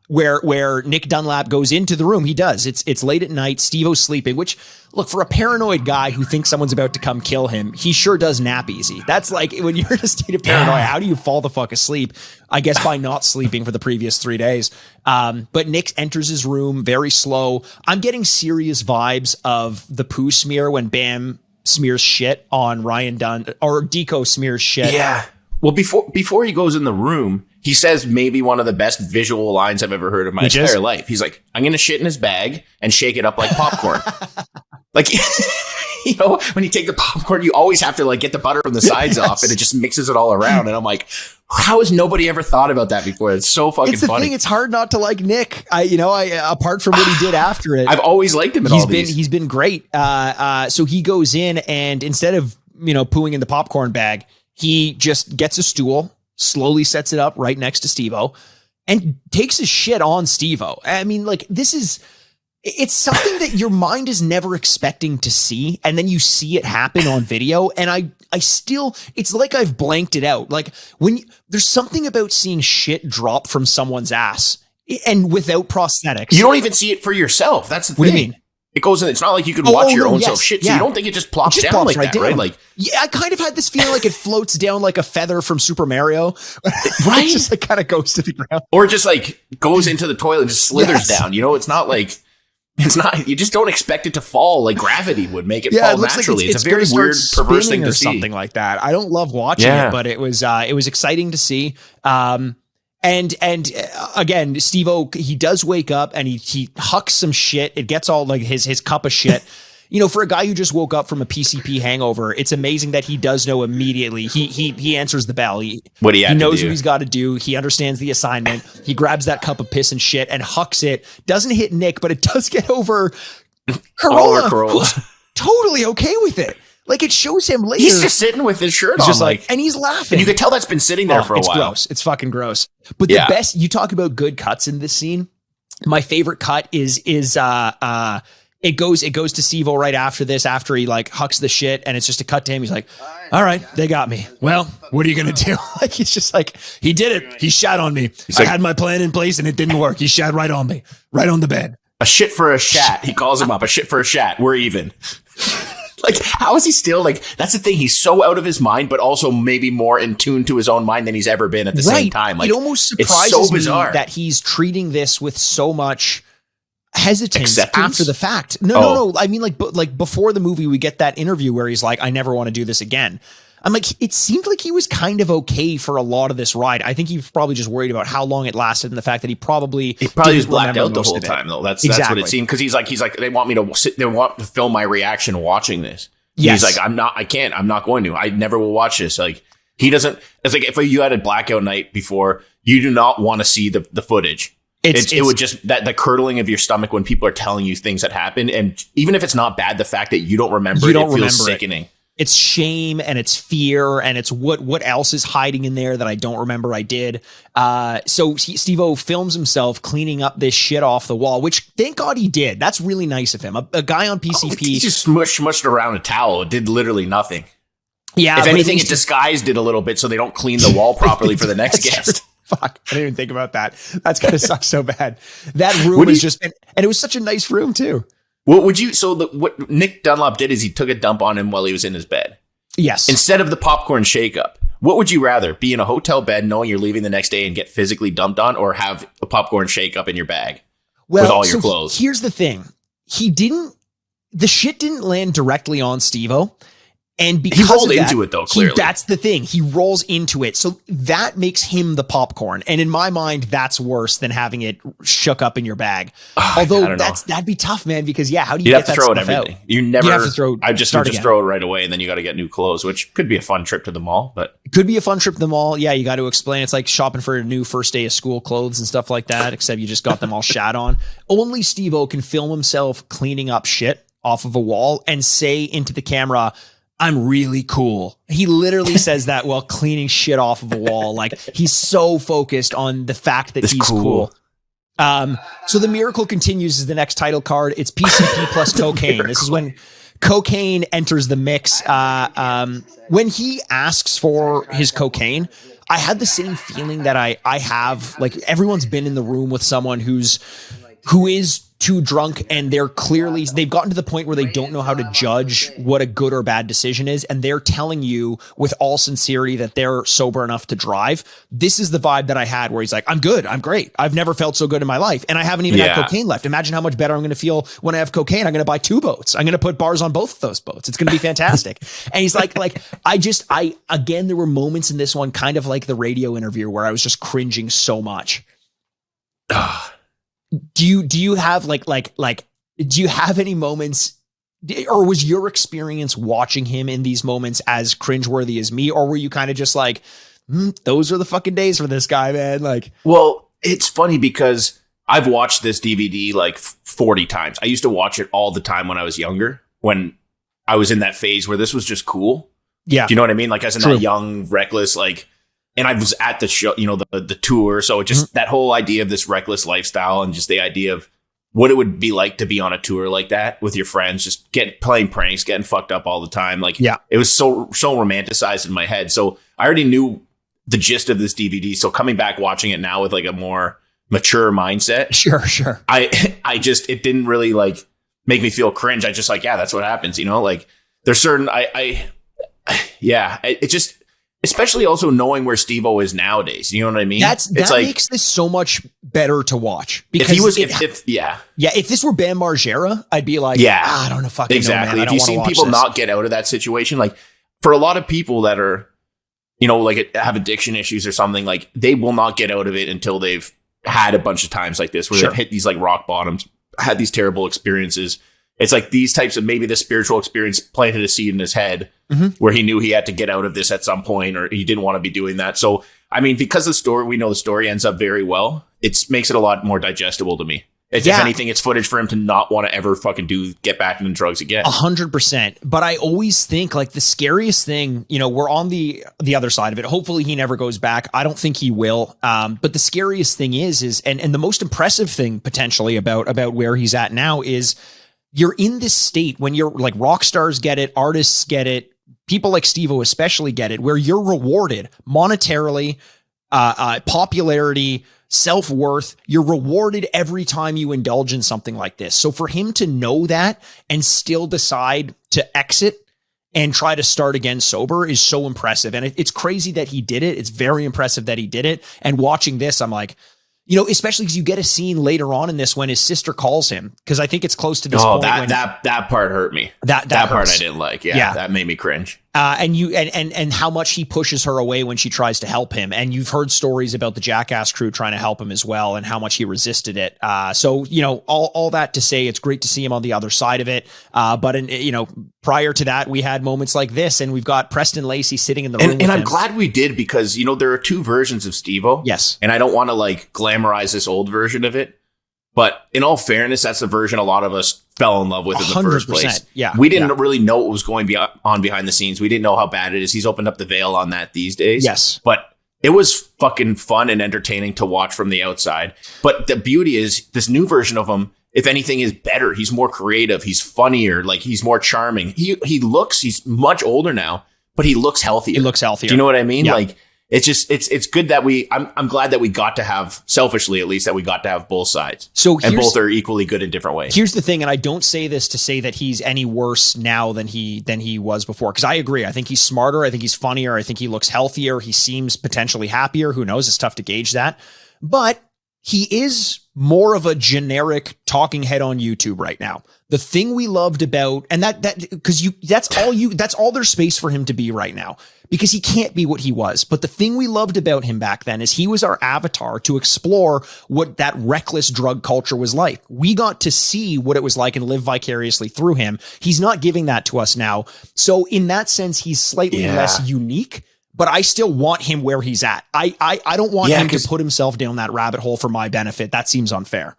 Speaker 1: where Nick Dunlap goes into the room. He does. It's late at night. SteveO's sleeping, which, look, for a paranoid guy who thinks someone's about to come kill him, he sure does nap easy. That's like, when you're in a state of paranoia, how do you fall the fuck asleep? I guess by not sleeping for the previous 3 days. But Nick enters his room very slow. I'm getting serious vibes of the poo smear when Bam smears shit on Ryan Dunn, or Deco smears shit.
Speaker 3: Yeah. Well, before he goes in the room, he says maybe one of the best visual lines I've ever heard in my entire life. He's like, I'm going to shit in his bag and shake it up like popcorn. Like, you know, when you take the popcorn, you always have to like get the butter from the sides off and it just mixes it all around. And I'm like, how has nobody ever thought about that before? It's so fucking funny.
Speaker 1: Thing, it's hard not to like Nick. Apart from what he did after it,
Speaker 3: I've always liked him in all these.
Speaker 1: He's been great. So he goes in and instead of, pooing in the popcorn bag, he just gets a stool, slowly sets it up right next to SteveO and takes his shit on SteveO. I mean, like, it's something that your mind is never expecting to see. And then you see it happen on video. And I still, it's like I've blanked it out. Like there's something about seeing shit drop from someone's ass and without prosthetics.
Speaker 3: You don't even see it for yourself. That's the thing.
Speaker 1: What do you mean?
Speaker 3: It goes in. It's not like you can watch your own self shit. So you don't think it just plops down like that, right? Like,
Speaker 1: yeah, I kind of had this feeling like it floats down like a feather from Super Mario. Right? It just like kind of goes to the ground.
Speaker 3: Or just like goes into the toilet and just slithers down. It's not like, you just don't expect it to fall like gravity would make it fall naturally. Like it's a very weird, perverse thing to see.
Speaker 1: Something like that. I don't love watching it, but it was exciting to see. And again, SteveO, he does wake up and he hucks some shit. It gets all like his cup of shit. For a guy who just woke up from a PCP hangover, it's amazing that he does know immediately. He answers the bell. He knows what he's got to do. He understands the assignment. He grabs that cup of piss and shit and hucks it. Doesn't hit Nick, but it does get over Corolla, who's totally okay with it. Like, it shows him later.
Speaker 3: He's just sitting with his shirt on.
Speaker 1: Just like, and he's laughing.
Speaker 3: And you can tell that's been sitting there for a while.
Speaker 1: It's gross. It's fucking gross. But the best, you talk about good cuts in this scene. My favorite cut is it goes to SteveO right after this, after he like hucks the shit, and it's just a cut to him. He's like, all right, they got me. Well, what are you going to do? Like, he's just like, he did it. He shat on me. I had my plan in place and it didn't work. He shat right on me, right on the bed.
Speaker 3: A shit for a shat. He calls him up. A shit for a shat. We're even. Like, how is he still like, that's the thing. He's so out of his mind, but also maybe more in tune to his own mind than he's ever been at the same time. Like,
Speaker 1: it almost surprises me that he's treating this with so much hesitance after the fact. No. I mean, like before the movie, we get that interview where he's like, I never want to do this again. I'm like, it seemed like he was kind of okay for a lot of this ride. I think he was probably just worried about how long it lasted and the fact that he probably
Speaker 3: was blacked out the whole time, though. That's what it seemed. Because he's like, they want me to sit. They want to film my reaction watching this. Yes. He's like, I'm not going to. I never will watch this. Like, he doesn't. It's like if you had a blackout night before, you do not want to see the footage. It would just the curdling of your stomach when people are telling you things that happen, and even if it's not bad, the fact that you don't remember it feels sickening.
Speaker 1: It's shame and it's fear and it's what else is hiding in there that I don't remember I did. So SteveO films himself cleaning up this shit off the wall, which thank God he did. That's really nice of him. A guy on PCP.
Speaker 3: He just smushed around a towel. It did literally nothing.
Speaker 1: Yeah.
Speaker 3: If anything, it disguised it a little bit so they don't clean the wall properly for the next guest.
Speaker 1: Fuck, I didn't even think about that. That's going to suck so bad. That room is just, and it was such a nice room too.
Speaker 3: What Nick Dunlop did is he took a dump on him while he was in his bed.
Speaker 1: Yes.
Speaker 3: Instead of the popcorn shake-up. What would you rather? Be in a hotel bed knowing you're leaving the next day and get physically dumped on, or have a popcorn shake-up in your bag with all your clothes?
Speaker 1: Here's the thing. The shit didn't land directly on SteveO. And because
Speaker 3: he rolled into it, though, clearly.
Speaker 1: That's the thing. He rolls into it. So that makes him the popcorn. And in my mind, that's worse than having it shook up in your bag. Although that'd be tough, man, because how do you get that stuff out?
Speaker 3: You have to throw I just throw it right away, and then you got to get new clothes, which could be a fun trip to the mall. But
Speaker 1: it could be a fun trip to the mall. Yeah, you got to explain. It's like shopping for a new first day of school clothes and stuff like that, except you just got them all shat on. Only SteveO can film himself cleaning up shit off of a wall and say into the camera, I'm really cool. He literally says that while cleaning shit off of a wall. Like, he's so focused on the fact that he's cool. So the miracle continues is the next title card. It's PCP plus cocaine. This is when cocaine enters the mix. When he asks for his cocaine, I had the same feeling that I have, like, everyone's been in the room with someone who's who is too drunk, and they've gotten to the point where they don't know how to judge what a good or bad decision is, and they're telling you with all sincerity that they're sober enough to drive. This is the vibe that I had, where he's like, I'm good, I'm great, I've never felt so good in my life, and I haven't even had cocaine left. Imagine how much better I'm going to feel when I have cocaine. I'm going to buy 2 boats. I'm going to put bars on both of those boats. It's going to be fantastic. And he's like again, there were moments in this one, kind of like the radio interview, where I was just cringing so much. Do you have do you have any moments, or was your experience watching him in these moments as cringeworthy as me, or were you kind of just like, those are the fucking days for this guy, man? Like,
Speaker 3: well, it's funny because I've watched this DVD like 40 times. I used to watch it all the time when I was younger, when I was in that phase where this was just cool.
Speaker 1: Yeah.
Speaker 3: Do you know what I mean? Like, as in that young, reckless, like, and I was at the show, you know, the tour. So just that whole idea of this reckless lifestyle, and just the idea of what it would be like to be on a tour like that with your friends, just playing pranks, getting fucked up all the time. Like, it was so romanticized in my head. So I already knew the gist of this DVD. So coming back, watching it now with like a more mature mindset. Sure. It didn't really like make me feel cringe. I just like, yeah, that's what happens. You know, like there's certain, it just, especially also knowing where SteveO is nowadays. You know what I mean?
Speaker 1: That makes this so much better to watch. Because if this were Bam Margera, I'd be like, I don't know, fucking
Speaker 3: exactly.
Speaker 1: know, man.
Speaker 3: If you've seen people not get out of that situation, like for a lot of people that are, you know, like have addiction issues or something, like they will not get out of it until they've had a bunch of times like this, where they've hit these like rock bottoms, had these terrible experiences. It's like these types of, maybe the spiritual experience planted a seed in his head where he knew he had to get out of this at some point, or he didn't want to be doing that. So, I mean, because we know the story ends up very well, it makes it a lot more digestible to me. If anything, it's footage for him to not want to ever fucking get back into drugs again.
Speaker 1: 100%. But I always think like the scariest thing, you know, we're on the other side of it. Hopefully he never goes back. I don't think he will. But the scariest thing is and the most impressive thing potentially about where he's at now is, you're in this state when you're like, rock stars get it, artists get it, people like SteveO especially get it, where you're rewarded monetarily, popularity, self-worth. You're rewarded every time you indulge in something like this. So for him to know that and still decide to exit and try to start again sober is so impressive. And it's crazy that he did it. It's very impressive that he did it. And watching this, I'm like, you know, especially because you get a scene later on in this when his sister calls him, because I think it's close to this point.
Speaker 3: That part hurt me. That part I didn't like. Yeah, that made me cringe. And how much he pushes her away when she tries to help him. And you've heard stories about the Jackass crew trying to help him as well, and how much he resisted it. So, you know, all that to say, it's great to see him on the other side of it. But you know, prior to that, we had moments like this, and we've got Preston Lacey sitting in the room. And I'm glad we did, because, you know, there are 2 versions of SteveO.
Speaker 1: Yes.
Speaker 3: And I don't want to like glamorize this old version of it, but in all fairness, that's the version a lot of us fell in love with in the first place.
Speaker 1: Yeah.
Speaker 3: We didn't really know what was going on behind the scenes. We didn't know how bad it is. He's opened up the veil on that these days.
Speaker 1: Yes.
Speaker 3: But it was fucking fun and entertaining to watch from the outside. But the beauty is, this new version of him, if anything, is better. He's more creative. He's funnier. Like, he's more charming. He's much older now, but he looks healthier. Do you know what I mean?
Speaker 1: Yeah.
Speaker 3: Like, it's just, it's good that I'm glad that we got to have, selfishly at least, that we got to have both sides. And both are equally good in different ways.
Speaker 1: Here's the thing, and I don't say this to say that he's any worse now than he was before, because I agree. I think he's smarter. I think he's funnier. I think he looks healthier. He seems potentially happier. Who knows? It's tough to gauge that. But he is more of a generic talking head on YouTube right now. The thing we loved about, and that's all there's space for him to be right now, because he can't be what he was. But the thing we loved about him back then is he was our avatar to explore what that reckless drug culture was like. We got to see what it was like and live vicariously through him. He's not giving that to us now. So in that sense, he's slightly less unique, but I still want him where he's at. I don't want him to put himself down that rabbit hole for my benefit. That seems unfair.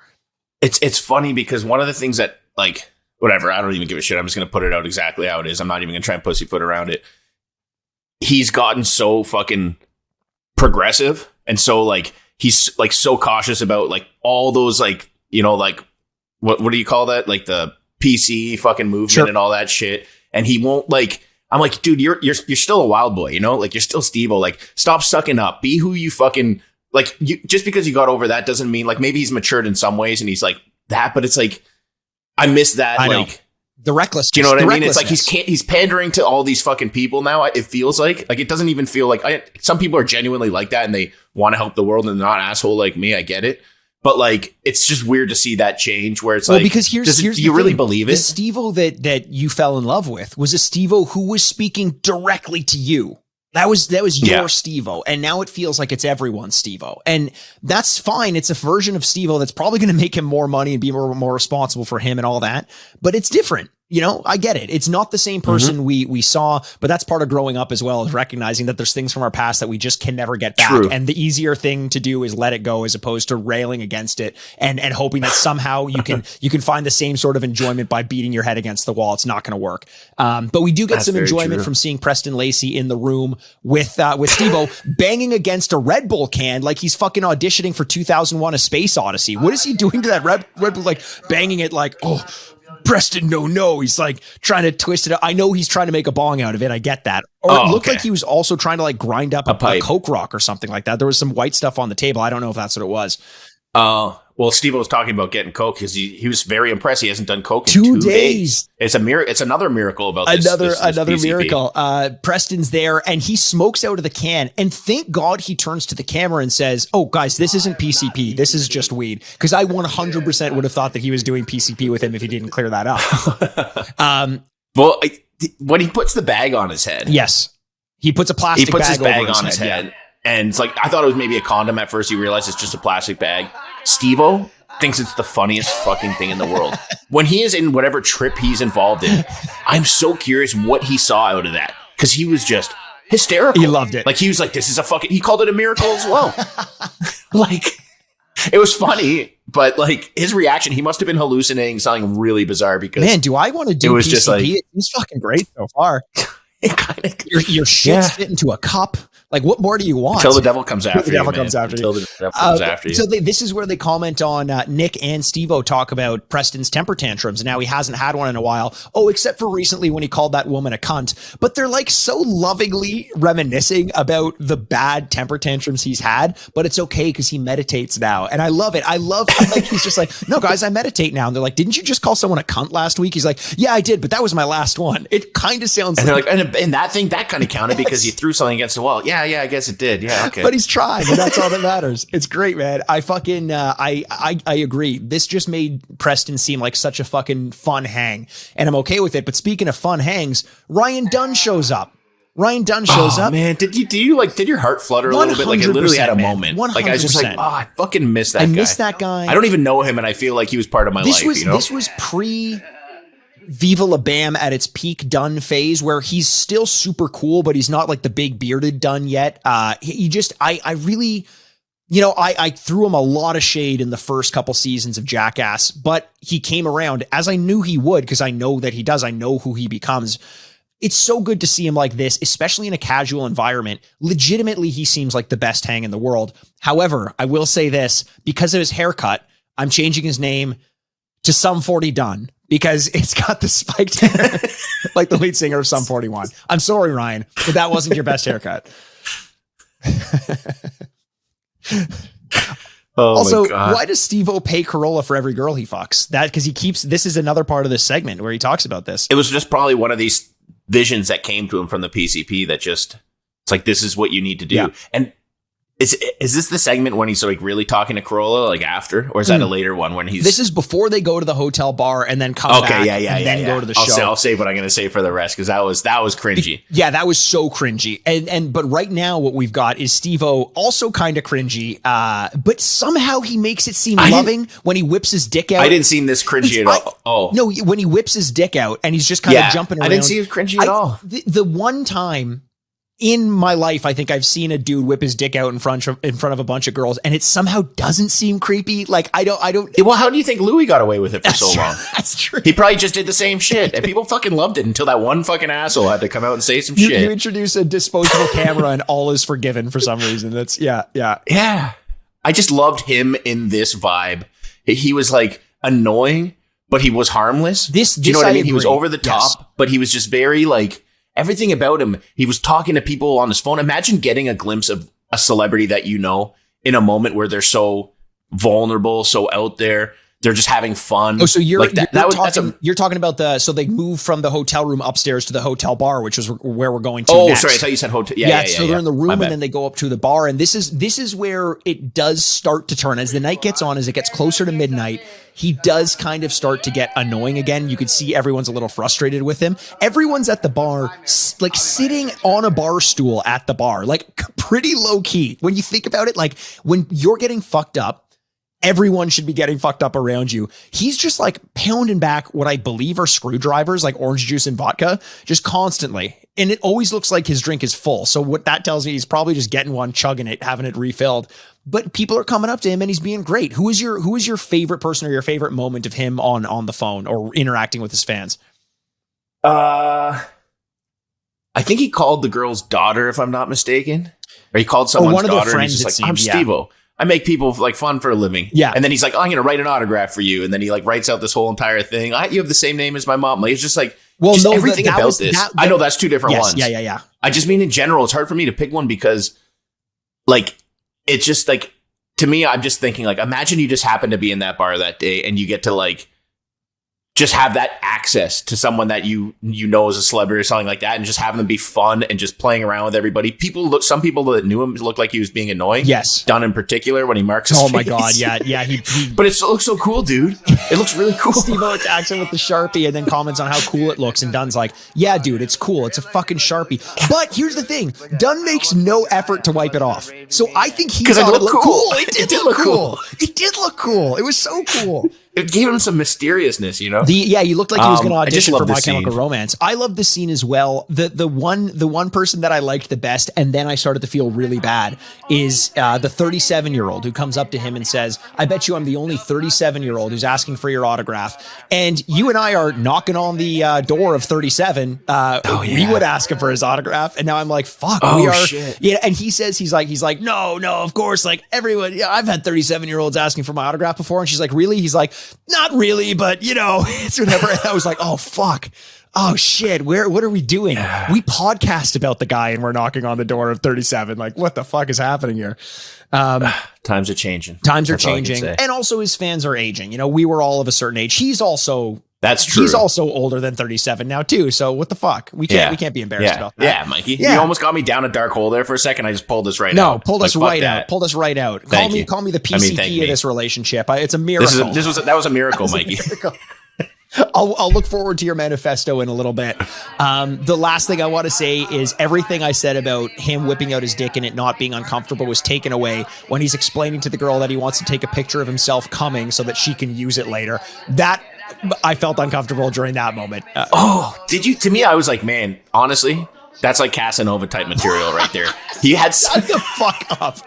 Speaker 3: It's funny because one of the things that, like, whatever, I don't even give a shit. I'm just going to put it out exactly how it is. I'm not even going to try and pussyfoot around it. He's gotten so fucking progressive. And so, like, he's like so cautious about like all those, like, you know, like, what do you call that? Like the PC fucking movement and all that shit. And he won't, like, I'm like, dude, you're still a wild boy, you know, like, you're still SteveO. Like, stop sucking up. Be who you fucking, like, just because you got over that doesn't mean, like, maybe he's matured in some ways and he's like that, but it's like, I miss that.
Speaker 1: I know.
Speaker 3: Like,
Speaker 1: the recklessness.
Speaker 3: do you know what I mean? It's like
Speaker 1: recklessness.
Speaker 3: he's pandering to all these fucking people now. It feels like it doesn't even feel like some people are genuinely like that and they want to help the world and they're not an asshole like me. I get it. But like, it's just weird to see that change where it's
Speaker 1: because here's
Speaker 3: do you really believe it?
Speaker 1: The SteveO that you fell in love with was a SteveO who was speaking directly to you. That was your SteveO, and now it feels like it's everyone's SteveO, and that's fine. It's a version of SteveO that's probably going to make him more money and be more responsible for him and all that, but it's different. You know, I get it. It's not the same person we saw, but that's part of growing up as well, is recognizing that there's things from our past that we just can never get back. True. And the easier thing to do is let it go, as opposed to railing against it and hoping that somehow you can find the same sort of enjoyment by beating your head against the wall. It's not going to work. But we do get some enjoyment from seeing Preston Lacey in the room with SteveO banging against a Red Bull can like he's fucking auditioning for 2001: A Space Odyssey. What is he doing to that Red Bull? Like banging it like, oh, Preston, no. He's like trying to twist it up. I know he's trying to make a bong out of it. I get that. Or it looked like he was also trying to like grind up a Coke rock or something like that. There was some white stuff on the table. I don't know if that's what it was.
Speaker 3: Well, Steve was talking about getting Coke because he was very impressed. He hasn't done Coke in
Speaker 1: 2 days.
Speaker 3: It's a miracle. It's another miracle about this.
Speaker 1: Another
Speaker 3: PCP.
Speaker 1: miracle. Preston's there and he smokes out of the can. And thank God he turns to the camera and says, "Oh, guys, this isn't PCP. This is just weed." Because I 100% would have thought that he was doing PCP with him if he didn't clear that up.
Speaker 3: Well, when he puts the bag on his head,
Speaker 1: yes, he puts a plastic bag
Speaker 3: on his head. Yeah. And it's like, I thought it was maybe a condom at first. He realized it's just a plastic bag. SteveO thinks it's the funniest fucking thing in the world. When he is in whatever trip he's involved in, I'm so curious what he saw out of that. Because he was just hysterical.
Speaker 1: He loved it.
Speaker 3: Like, he was like, this is a fucking... He called it a miracle as well. Like, it was funny. But, like, his reaction, he must have been hallucinating something really bizarre because...
Speaker 1: Man, do I want to do PCP? Just like, it's fucking great so far. Your shit's fit into a cup. Like, what more do you want?
Speaker 3: Until the devil comes after you.
Speaker 1: So this is where they comment on Nick and SteveO talk about Preston's temper tantrums. And now he hasn't had one in a while. Oh, except for recently when he called that woman a cunt. But they're like so lovingly reminiscing about the bad temper tantrums he's had. But it's okay because he meditates now. And I love it. Like, he's just like, no, guys, I meditate now. And they're like, didn't you just call someone a cunt last week? He's like, yeah, I did. But that was my last one. It kind of sounds
Speaker 3: and like... They're like, and that thing, that kind of counted because he threw something against the wall. Yeah, I guess it did. Yeah, okay.
Speaker 1: But he's trying, and that's all that matters. It's great, man. I fucking I agree. This just made Preston seem like such a fucking fun hang, and I'm okay with it. But speaking of fun hangs, Ryan Dunn shows up. Man,
Speaker 3: did your heart flutter a little bit? Like, I literally had a moment.
Speaker 1: 100%.
Speaker 3: Like, I was just like, I fucking miss that guy.
Speaker 1: I miss that guy.
Speaker 3: I don't even know him, and I feel like he was part of my life.
Speaker 1: This was pre Viva La Bam at its peak Dunn phase, where he's still super cool, but he's not like the big bearded Dunn yet. I really, I threw him a lot of shade in the first couple seasons of Jackass, but he came around as I knew he would, because I know that he does. I know who he becomes. It's so good to see him like this, especially in a casual environment. Legitimately, he seems like the best hang in the world. However, I will say this, because of his haircut, I'm changing his name to Sum 40 Dunn, because it's got the spiked hair like the lead singer of Sum 41. I'm sorry, Ryan, but that wasn't your best haircut. Also, why does SteveO pay Corolla for every girl he fucks? That because he keeps... This is another part of this segment where he talks about this.
Speaker 3: It was just probably one of these visions that came to him from the PCP that just... It's like, this is what you need to do. Yeah. And is this the segment when he's like really talking to Corolla, like after, or is that a later one when he's... This
Speaker 1: is before they go to the hotel bar and then come back and then go to the show.
Speaker 3: I'll say what I'm going to say for the rest, because that was cringy.
Speaker 1: Yeah, that was so cringy. But right now what we've got is SteveO also kind of cringy, but somehow he makes it seem loving when he whips his dick out.
Speaker 3: I didn't see this cringy at all. Oh
Speaker 1: no, when he whips his dick out and he's just kind of jumping around.
Speaker 3: I didn't see it cringy at all.
Speaker 1: The one time in my life, I think I've seen a dude whip his dick out in front of a bunch of girls, and it somehow doesn't seem creepy. Like, I don't.
Speaker 3: Well, how do you think Louis got away with it for so long?
Speaker 1: That's true.
Speaker 3: He probably just did the same shit, and people fucking loved it until that one fucking asshole had to come out and say some shit.
Speaker 1: You introduce a disposable camera, and all is forgiven for some reason. That's yeah.
Speaker 3: I just loved him in this vibe. He was like annoying, but he was harmless. Do you know what I mean? He was over the top, but he was just very like. Everything about him, he was talking to people on his phone. Imagine getting a glimpse of a celebrity that you know in a moment where they're so vulnerable, so out there. they're just having fun.
Speaker 1: Oh, so you're
Speaker 3: like that,
Speaker 1: you're talking about so they moved from the hotel room upstairs to the hotel bar, which is where we're going to.
Speaker 3: Oh,
Speaker 1: next.
Speaker 3: sorry, I thought you said hotel.
Speaker 1: So they're in the room and then they go up to the bar, and this is where it does start to turn as the night gets on, as it gets closer to midnight. He does kind of start to get annoying again. You can see everyone's a little frustrated with him. Everyone's at the bar, like sitting on a bar stool at the bar, like pretty low key. When you think about it, like when you're getting fucked up, everyone should be getting fucked up around you. He's just like pounding back what I believe are screwdrivers, like orange juice and vodka, just constantly. And it always looks like his drink is full. So what that tells me, he's probably just getting one, chugging it, having it refilled. But people are coming up to him and he's being great. Who is your favorite person or your favorite moment of him on the phone or interacting with his fans?
Speaker 3: I think he called the girl's daughter, if I'm not mistaken. Or he called someone's
Speaker 1: one of
Speaker 3: daughter
Speaker 1: their
Speaker 3: and he's
Speaker 1: friends,
Speaker 3: just like, I'm SteveO. I make people like fun for a living.
Speaker 1: Yeah.
Speaker 3: And then he's like, oh, I'm going to write an autograph for you. And then he like writes out this whole entire thing. You have the same name as my mom. Like, it's just like, everything about this. I know that's two different ones.
Speaker 1: Yeah.
Speaker 3: I just mean in general, it's hard for me to pick one because like, it's just like, to me, I'm just thinking like, imagine you just happen to be in that bar that day and you get to like, just have that access to someone that you know is a celebrity or something like that, and just having them be fun and just playing around with everybody. Some people that knew him looked like he was being annoying.
Speaker 1: Yes.
Speaker 3: Dunn in particular when he marks his face.
Speaker 1: My God. Yeah.
Speaker 3: But it looks so cool, dude. It looks really cool.
Speaker 1: SteveO attacks him with the Sharpie and then comments on how cool it looks. And Dunn's like, yeah, dude, it's cool. It's a fucking Sharpie. But here's the thing. Dunn makes no effort to wipe it off. So I think he thought it looked cool. It did look cool. It did look cool. It was so cool.
Speaker 3: It gave him some mysteriousness, you know?
Speaker 1: He looked like he was going to audition for My
Speaker 3: scene.
Speaker 1: Chemical Romance. I love this scene as well. The one person that I liked the best, and then I started to feel really bad, is the 37-year-old who comes up to him and says, I bet you I'm the only 37-year-old who's asking for your autograph. And you and I are knocking on the door of 37. We would ask him for his autograph. And now I'm like, fuck, we are. Shit. Yeah. And he says, he's like, no, of course. Like everyone, I've had 37-year-olds asking for my autograph before. And she's like, really? He's like, not really, but it's whatever. And I was like, oh, fuck. Oh, shit. What are we doing? We podcast about the guy and we're knocking on the door of 37. Like, what the fuck is happening here?
Speaker 3: Times are changing.
Speaker 1: And also his fans are aging. We were all of a certain age.
Speaker 3: That's true.
Speaker 1: He's also older than 37 now too. So what the fuck? We can't be embarrassed about that.
Speaker 3: Yeah, Mikey. You almost got me down a dark hole there for a second. I just pulled us right out.
Speaker 1: Pulled us right out. Call me the PCP of this relationship. It's a miracle.
Speaker 3: That was a miracle, Mikey.
Speaker 1: I'll look forward to your manifesto in a little bit. The last thing I want to say is everything I said about him whipping out his dick and it not being uncomfortable was taken away when he's explaining to the girl that he wants to take a picture of himself coming so that she can use it later. That I felt uncomfortable during that moment.
Speaker 3: Did you? To me, I was like, man, honestly, that's like Casanova type material right there. He had
Speaker 1: shut the fuck up.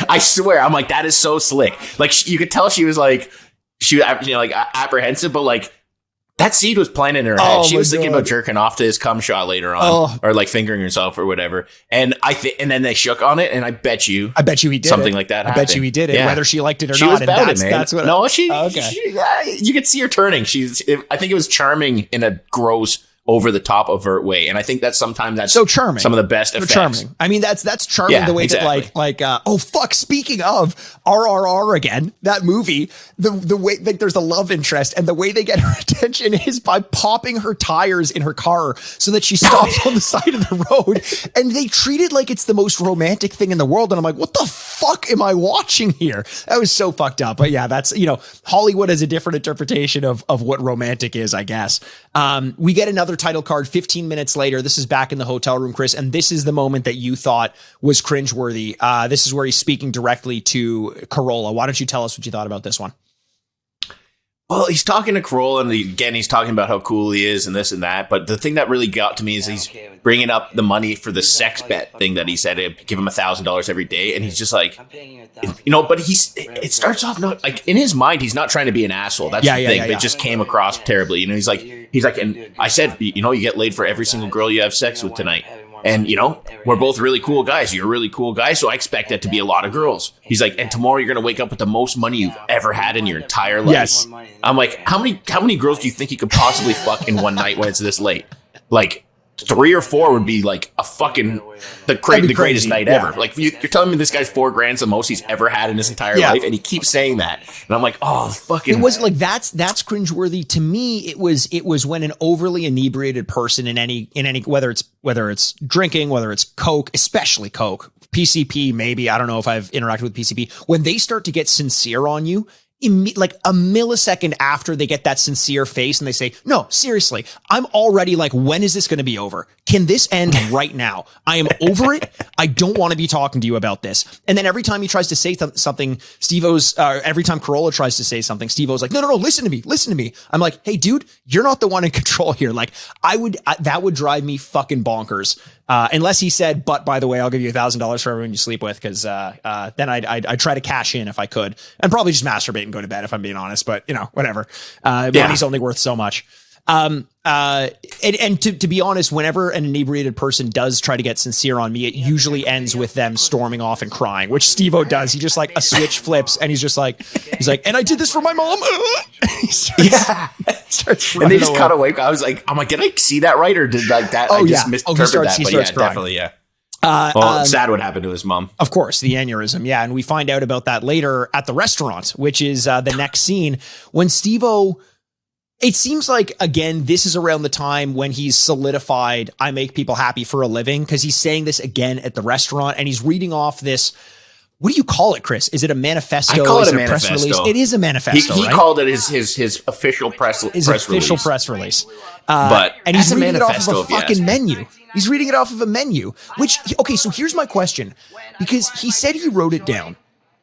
Speaker 3: I swear, I'm like, that is so slick. Like you could tell she was like apprehensive, but like that seed was planted in her head. She was thinking about jerking off to his cum shot later on, or like fingering herself or whatever. And and then they shook on it, and I bet you he did something like that.
Speaker 1: I bet you he did it, whether she liked it or
Speaker 3: she
Speaker 1: not.
Speaker 3: Was about it, man.
Speaker 1: That's what.
Speaker 3: No, she you could see her turning. I think it was charming in a gross, over the top, overt way, and I think that's so charming. Some of the best effects.
Speaker 1: Charming. I mean, that's charming. The way that oh fuck. Speaking of RRR again, that movie, the way like there's a love interest, and the way they get her attention is by popping her tires in her car so that she stops on the side of the road, and they treat it like it's the most romantic thing in the world. And I'm like, what the fuck am I watching here? That was so fucked up. But yeah, that's Hollywood has a different interpretation of what romantic is, I guess. We get another title card 15 minutes later. This is back in the hotel room, Chris, and this is the moment that you thought was cringeworthy. This is where he's speaking directly to Corolla. Why don't you tell us what you thought about this one?
Speaker 3: Well, he's talking to Corolla, and again, he's talking about how cool he is and this and that. But the thing that really got to me is he's bringing up the money for the sex bet thing that he said it'd give him $1,000 every day, and he's just like, But it starts off not like in his mind he's not trying to be an asshole. That's the thing. But it just came across terribly. He's like, and I said, you get laid for every single girl you have sex with tonight. And, we're both really cool guys. You're a really cool guy, so I expect that to be a lot of girls. He's like, and tomorrow you're going to wake up with the most money you've ever had in your entire life. Yes. I'm like, how many girls do you think you could possibly fuck in one night when it's this late? Like, 3 or 4 would be like a fucking the greatest night ever. Like you're telling me this guy's $4,000 the most he's ever had in his entire life, and he keeps saying that, and I'm like, oh, fucking.
Speaker 1: It was like that's cringeworthy to me. It was when an overly inebriated person in any whether it's drinking, whether it's Coke, especially Coke, PCP, maybe, I don't know if I've interacted with PCP, when they start to get sincere on you. Like a millisecond after they get that sincere face and they say, no, seriously, I'm already like, when is this going to be over? Can this end right now? I am over it. I don't want to be talking to you about this. And then every time he tries to say something, SteveO's, every time Corolla tries to say something, SteveO's like, no, listen to me. I'm like, hey, dude, you're not the one in control here. Like that would drive me fucking bonkers. Unless he said, but by the way, I'll give you $1,000 for everyone you sleep with. Cause, then I'd try to cash in if I could, and probably just masturbate and go to bed if I'm being honest, but whatever. Money's only worth so much. And to be honest, whenever an inebriated person does try to get sincere on me, it usually ends with them storming off and crying, which SteveO does. He just like a switch flips and he's like, and I did this for my mom. Starts
Speaker 3: and they just cut away. I'm like, did I see that right? Or did like that? I just misinterpreted that. But yeah, crying. Definitely. Yeah. Sad what happened to his mom.
Speaker 1: Of course, the aneurysm. Yeah. And we find out about that later at the restaurant, which is the next scene when SteveO. It seems like, again, this is around the time when he's solidified, I make people happy for a living, because he's saying this again at the restaurant and he's reading off this. What do you call it, Chris? Is it a manifesto?
Speaker 3: I call it a manifesto.
Speaker 1: Press release? It is a manifesto.
Speaker 3: He called it his official press release.
Speaker 1: Official press release.
Speaker 3: And
Speaker 1: he's reading it off of a fucking menu. He's reading it off of a menu, which, okay, so here's my question, because he said he wrote it down.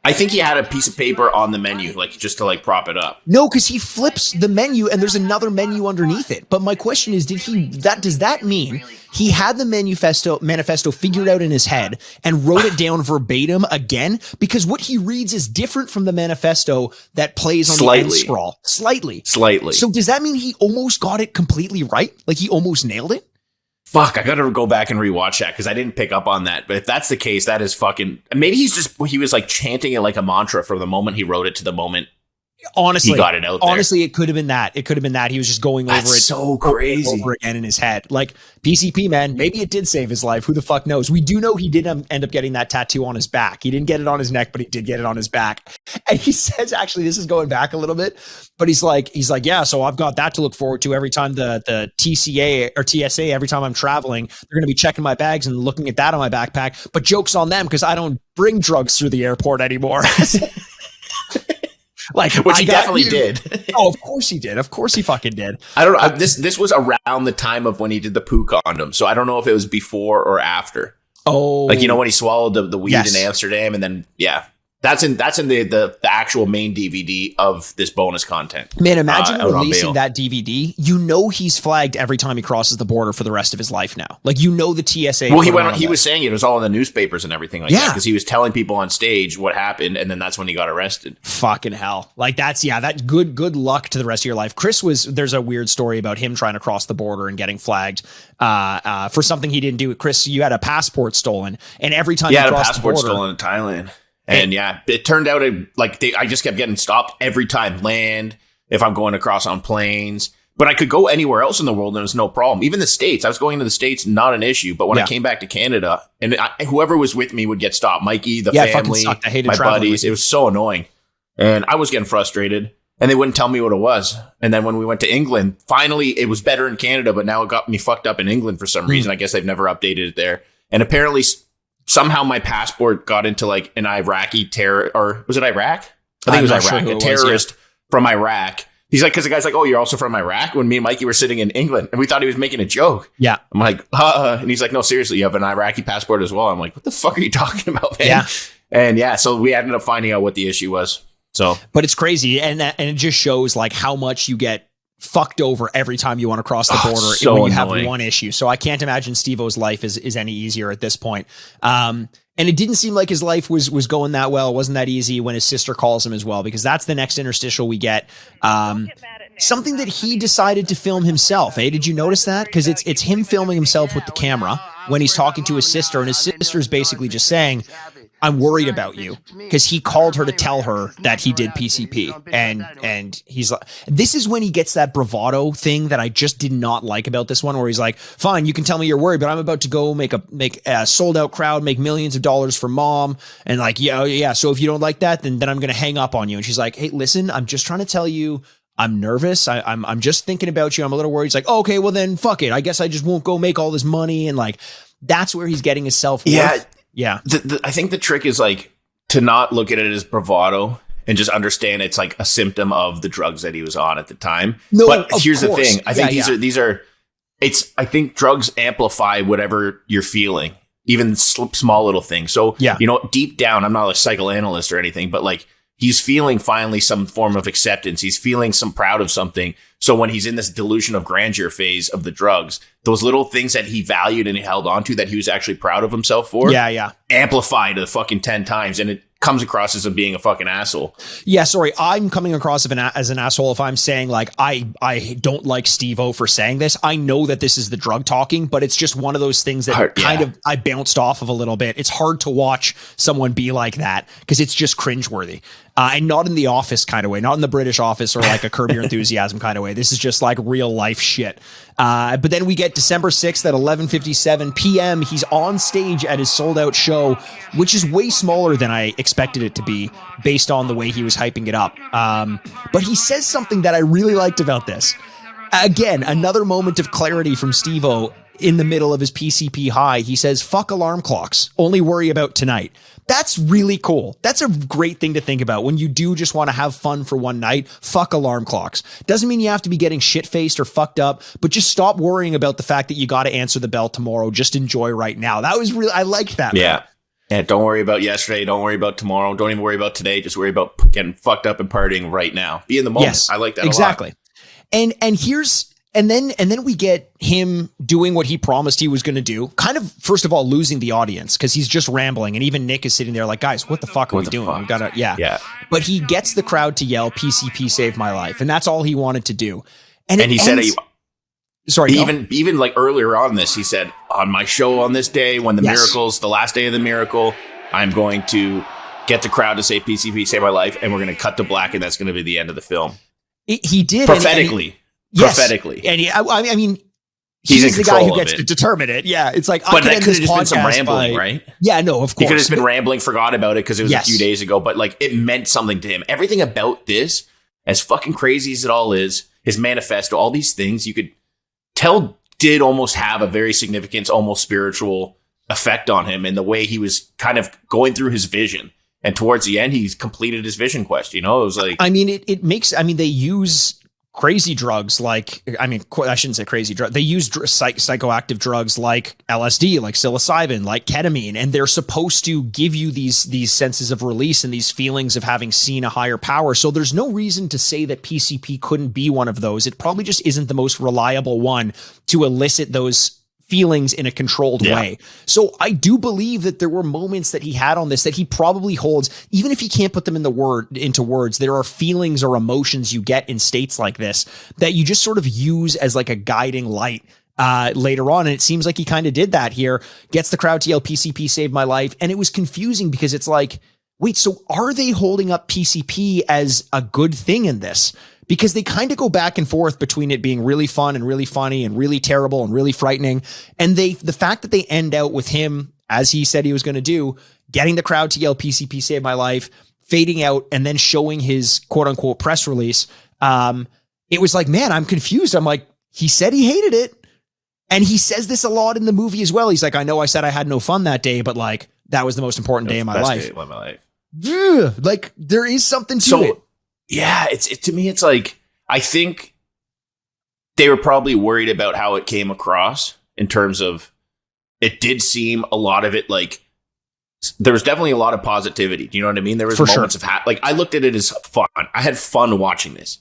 Speaker 3: I think he had a piece of paper on the menu, like just to like prop it up.
Speaker 1: No, because he flips the menu and there's another menu underneath it. But my question is, does that mean he had the manifesto figured out in his head and wrote it down verbatim again? Because what he reads is different from the manifesto that plays on the end scroll. Slightly. So does that mean he almost got it completely right? Like he almost nailed it?
Speaker 3: Fuck, I gotta go back and rewatch that because I didn't pick up on that. But if that's the case, that is fucking. Maybe he was like chanting it like a mantra from the moment he wrote it to the moment.
Speaker 1: Honestly,
Speaker 3: he got it out there.
Speaker 1: Honestly, it could have been that. It could have been that he was just going over it
Speaker 3: so crazy
Speaker 1: over again in his head. Like PCP, man, maybe it did save his life. Who the fuck knows? We do know he did end up getting that tattoo on his back. He didn't get it on his neck, but he did get it on his back. And he says, actually, this is going back a little bit, but he's like, yeah, so I've got that to look forward to every time the TCA or TSA, every time I'm traveling, they're going to be checking my bags and looking at that on my backpack. But joke's on them because I don't bring drugs through the airport anymore. Like,
Speaker 3: which he definitely did.
Speaker 1: Oh, of course he did. Of course he fucking did.
Speaker 3: I don't know. This was around the time of when he did the poo condom, so I don't know if it was before or after.
Speaker 1: Oh,
Speaker 3: like when he swallowed the weed in Amsterdam, and then that's in the actual main DVD of this bonus content.
Speaker 1: Man, imagine releasing that DVD. You know he's flagged every time he crosses the border for the rest of his life now. Like the TSA.
Speaker 3: Well, he was saying it was all in the newspapers and everything like that because he was telling people on stage what happened, and then that's when he got arrested.
Speaker 1: Fucking hell! Like that's good luck to the rest of your life. There's a weird story about him trying to cross the border and getting flagged for something he didn't do. Chris, you had a passport stolen, and every time
Speaker 3: you had a passport stolen in Thailand. And it turned out I just kept getting stopped every time. Land, if I'm going across on planes. But I could go anywhere else in the world and it was no problem. Even the States. I was going to the States, not an issue. But when I came back to Canada, and whoever was with me would get stopped. Mikey, the family,
Speaker 1: I hated
Speaker 3: my buddies. It was so annoying. And I was getting frustrated. And they wouldn't tell me what it was. And then when we went to England, finally it was better in Canada. But now it got me fucked up in England for some reason. I guess they've never updated it there. And apparently somehow my passport got into like an Iraqi terror, or was it Iraq? I think it was Iraq. A terrorist from Iraq. He's like, because the guy's like, oh, you're also from Iraq? When me and Mikey were sitting in England and we thought he was making a joke.
Speaker 1: Yeah.
Speaker 3: I'm like, and he's like, no, seriously, you have an Iraqi passport as well. I'm like, what the fuck are you talking about, man?
Speaker 1: Yeah.
Speaker 3: And so we ended up finding out what the issue was. So,
Speaker 1: but it's crazy. And it just shows like how much you get fucked over every time you want to cross the border when you have one issue. So I can't imagine SteveO's life is any easier at this point. And it didn't seem like his life was going that well. It wasn't that easy when his sister calls him as well, because that's the next interstitial we get. Something that he decided to film himself. Hey, did you notice that? Because it's him filming himself with the camera when he's talking to his sister, and his sister is basically just saying, I'm worried about you, because he called her to tell her that he did PCP. And he's like, this is when he gets that bravado thing that I just did not like about this one, where he's like, fine, you can tell me you're worried, but I'm about to go make a sold out crowd, make millions of dollars for mom. And like, yeah. So if you don't like that, then I'm going to hang up on you. And she's like, hey, listen, I'm just trying to tell you, I'm nervous. I'm just thinking about you. I'm a little worried. He's like, oh, okay, well then fuck it. I guess I just won't go make all this money. And like, that's where he's getting his self-worth. Yeah.
Speaker 3: I think the trick is like to not look at it as bravado and just understand it's like a symptom of the drugs that he was on at the time.
Speaker 1: No,
Speaker 3: but here's
Speaker 1: course.
Speaker 3: The thing. I think I think drugs amplify whatever you're feeling, even small little things. So, deep down, I'm not a psychoanalyst or anything, but like, he's feeling finally some form of acceptance. He's feeling some proud of something. So when he's in this delusion of grandeur phase of the drugs, those little things that he valued and he held on to that he was actually proud of himself for, amplified to fucking 10 times. And it comes across as him being a fucking asshole. Yeah,
Speaker 1: sorry. I'm coming across as an asshole if I'm saying like, I don't like SteveO for saying this. I know that this is the drug talking, but it's just one of those things that I bounced off of a little bit. It's hard to watch someone be like that because it's just cringeworthy. And not in the Office kind of way, not in the British Office or like a Curb Your Enthusiasm kind of way. This is just like real life shit. But then we get December 6th at 11:57 p.m. He's on stage at his sold out show, which is way smaller than I expected it to be based on the way he was hyping it up. But he says something that I really liked about this. Again, another moment of clarity from SteveO in the middle of his PCP high. He says, fuck alarm clocks, only worry about tonight. That's really cool. That's a great thing to think about when you do just want to have fun for one night. Fuck alarm clocks. Doesn't mean you have to be getting shit-faced or fucked up, but just stop worrying about the fact that you got to answer the bell tomorrow. Just enjoy right now. That was really, I liked that.
Speaker 3: Yeah. Man. Yeah. Don't worry about yesterday. Don't worry about tomorrow. Don't even worry about today. Just worry about getting fucked up and partying right now. Be in the moment. Yes, I like that
Speaker 1: exactly.
Speaker 3: a lot.
Speaker 1: And then we get him doing what he promised he was going to do. Kind of, first of all, losing the audience because he's just rambling. And even Nick is sitting there like, guys, what the fuck are we doing? We gotta, yeah. But he gets the crowd to yell, PCP Saved My Life. And that's all he wanted to do. And he said, even like earlier on this, he said, on my show on this day, when the miracles, the last day of the miracle, I'm going to get the crowd to say PCP Saved My Life. And we're going to cut to black. And that's going to be the end of the film. He did.
Speaker 3: Prophetically. Prophetically.
Speaker 1: And I mean, he's the guy who gets to determine it. Yeah. It's like,
Speaker 3: but that could have just been some rambling, right?
Speaker 1: Yeah, no, of course.
Speaker 3: He could have just been rambling, forgot about it because it was a few days ago, but like it meant something to him. Everything about this, as fucking crazy as it all is, his manifesto, all these things you could tell did almost have a very significant, almost spiritual effect on him in the way he was kind of going through his vision. And towards the end, he's completed his vision quest. You know, it was like,
Speaker 1: I mean, they use crazy drugs like, I shouldn't say crazy drug. They use psychoactive drugs like LSD, like psilocybin, like ketamine, and they're supposed to give you these senses of release and these feelings of having seen a higher power. So there's no reason to say that PCP couldn't be one of those. It probably just isn't the most reliable one to elicit those feelings in a controlled way. So I do believe that there were moments that he had on this that he probably holds, even if he can't put them into words, there are feelings or emotions you get in states like this that you just sort of use as like a guiding light later on. And it seems like he kind of did that here, gets the crowd to yell PCP Saved My Life. And it was confusing because it's like, wait, so are they holding up PCP as a good thing in this? Because they kind of go back and forth between it being really fun and really funny and really terrible and really frightening. And the fact that they end out with him, as he said he was going to do, getting the crowd to yell PCP Save My Life, fading out, and then showing his quote unquote press release. It was like, man, I'm confused. I'm like, he said he hated it. And he says this a lot in the movie as well. He's like, I know I said I had no fun that day, but like, that was the most important day of my life. Yeah, like there is something to it.
Speaker 3: Yeah, to me, it's like, I think they were probably worried about how it came across in terms of it did seem a lot of it like there was definitely a lot of positivity. Do you know what I mean? There was moments of like I looked at it as fun. I had fun watching this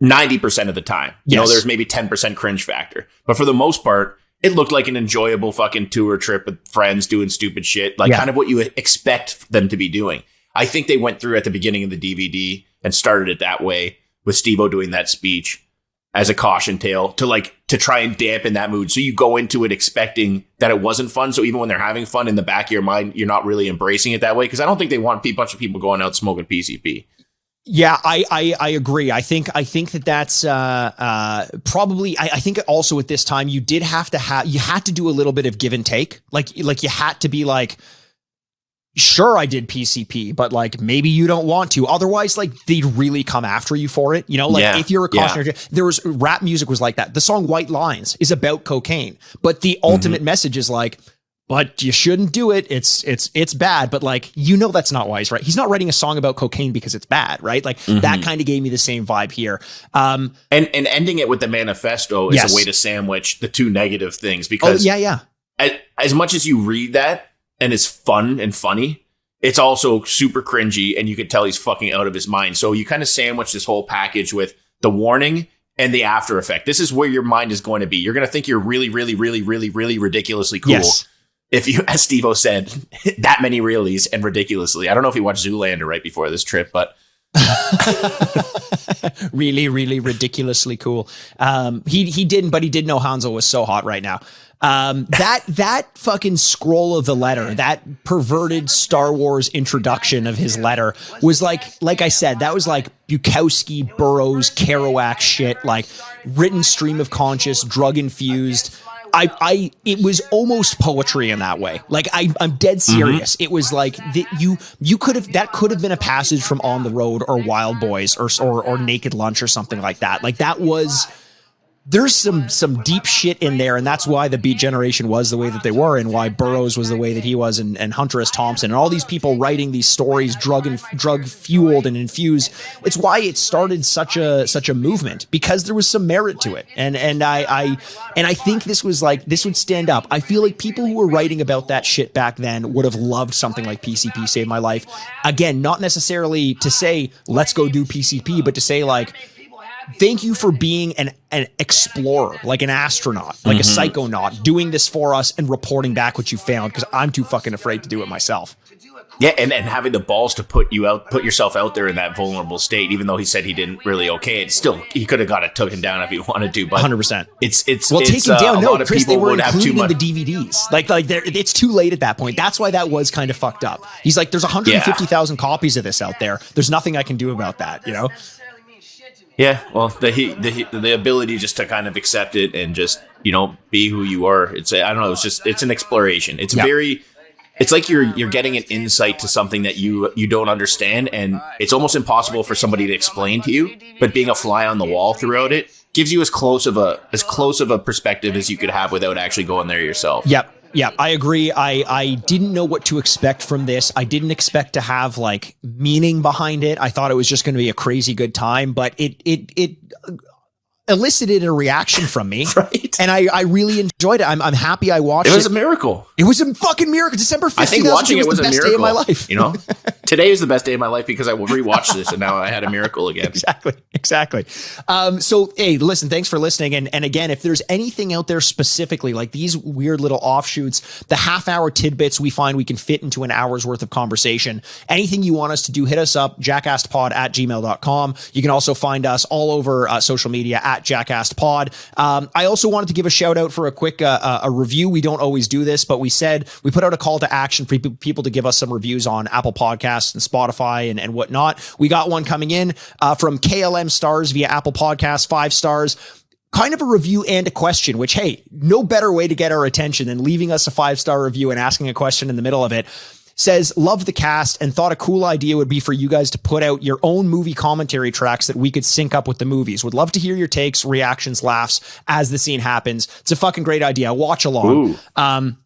Speaker 3: 90% of the time. You know, there's maybe 10% cringe factor, but for the most part, it looked like an enjoyable fucking tour trip with friends doing stupid shit, like kind of what you expect them to be doing. I think they went through at the beginning of the DVD and started it that way with SteveO doing that speech. as a caution tale to try and dampen that mood. So you go into it expecting that it wasn't fun. So even when they're having fun, in the back of your mind, you're not really embracing it that way. Cause I don't think they want a bunch of people going out smoking PCP.
Speaker 1: Yeah, I agree. I think that's probably. I think also at this time you had to do a little bit of give and take. Like you had to be like, sure, I did PCP, but like maybe you don't want to. Otherwise, like they'd really come after you for it. You know, like if you're a cautionary, there was rap music was like that. The song White Lines is about cocaine, but the ultimate message is like, but you shouldn't do it. It's bad. But like, you know, that's not why he's right. He's not writing a song about cocaine because it's bad, right? Like that kind of gave me the same vibe here. And
Speaker 3: ending it with the manifesto is a way to sandwich the two negative things, because as much as you read that and it's fun and funny, it's also super cringy, and you can tell he's fucking out of his mind. So you kind of sandwich this whole package with the warning and the after effect. This is where your mind is going to be. You're going to think you're really, really, really, really, really ridiculously cool. Yes. If you, as SteveO said, that many reallys and ridiculously. I don't know if he watched Zoolander right before this trip, but
Speaker 1: really, really ridiculously cool. He didn't, but he did know Hanzo was so hot right now. That fucking scroll of the letter, that perverted Star Wars introduction of his letter was like I said, that was like Bukowski, Burroughs, Kerouac shit, like written stream of conscious, drug infused. It was almost poetry in that way. Like I'm dead serious. It was like you could have been a passage from On the Road or Wild Boys or Naked Lunch or something like that. Like that was, there's some deep shit in there, and that's why the Beat Generation was the way that they were, and why Burroughs was the way that he was, and Hunter S. Thompson and all these people writing these stories, drug fueled and infused. It's why it started such a movement, because there was some merit to it, and I think this would stand up. I feel like people who were writing about that shit back then would have loved something like PCP Saved My Life. Again, not necessarily to say let's go do PCP, but to say like, thank you for being an explorer, like an astronaut, like a psychonaut, doing this for us and reporting back what you found, because I'm too fucking afraid to do it myself.
Speaker 3: Yeah, and having the balls to put yourself out there in that vulnerable state, even though he said he didn't really okay it. Still, he could have got it taken down if he wanted to. But
Speaker 1: 100%.
Speaker 3: It's
Speaker 1: taken down. No, Chris, they were included in the
Speaker 3: much.
Speaker 1: DVDs. Like it's too late at that point. That's why that was kind of fucked up. He's like, there's 150,000 copies of this out there. There's nothing I can do about that. You know.
Speaker 3: Yeah, well, the ability just to kind of accept it and just, you know, be who you are. I don't know. It's an exploration. It's it's like you're getting an insight to something that you don't understand, and it's almost impossible for somebody to explain to you. But being a fly on the wall throughout it gives you as close of a perspective as you could have without actually going there yourself.
Speaker 1: Yep. Yeah, I agree. I didn't know what to expect from this. I didn't expect to have like meaning behind it. I thought it was just going to be a crazy good time, but it elicited a reaction from me.
Speaker 3: Right.
Speaker 1: And I really enjoyed it. I'm happy I watched it.
Speaker 3: It was a miracle.
Speaker 1: It was a fucking miracle. December 5th,
Speaker 3: I think watching it was
Speaker 1: the
Speaker 3: a
Speaker 1: best
Speaker 3: miracle.
Speaker 1: day of my life.
Speaker 3: You know, today is the best day of my life because I rewatched this and now I had a miracle again.
Speaker 1: Exactly. So, hey, listen, thanks for listening. And again, if there's anything out there specifically, like these weird little offshoots, the half-hour tidbits we find we can fit into an hour's worth of conversation, anything you want us to do, hit us up, jackastpod@gmail.com. You can also find us all over social media at jackastpod. I also wanted to give a shout out for a quick a review. We don't always do this, but we said we put out a call to action for people to give us some reviews on Apple Podcasts and Spotify and whatnot. We got one coming in from KLM Stars via Apple Podcasts, 5 stars. Kind of a review and a question, which, hey, no better way to get our attention than leaving us a 5-star review and asking a question in the middle of it. Says, love the cast and thought a cool idea would be for you guys to put out your own movie commentary tracks that we could sync up with the movies. Would love to hear your takes, reactions, laughs as the scene happens. It's a fucking great idea. Watch along.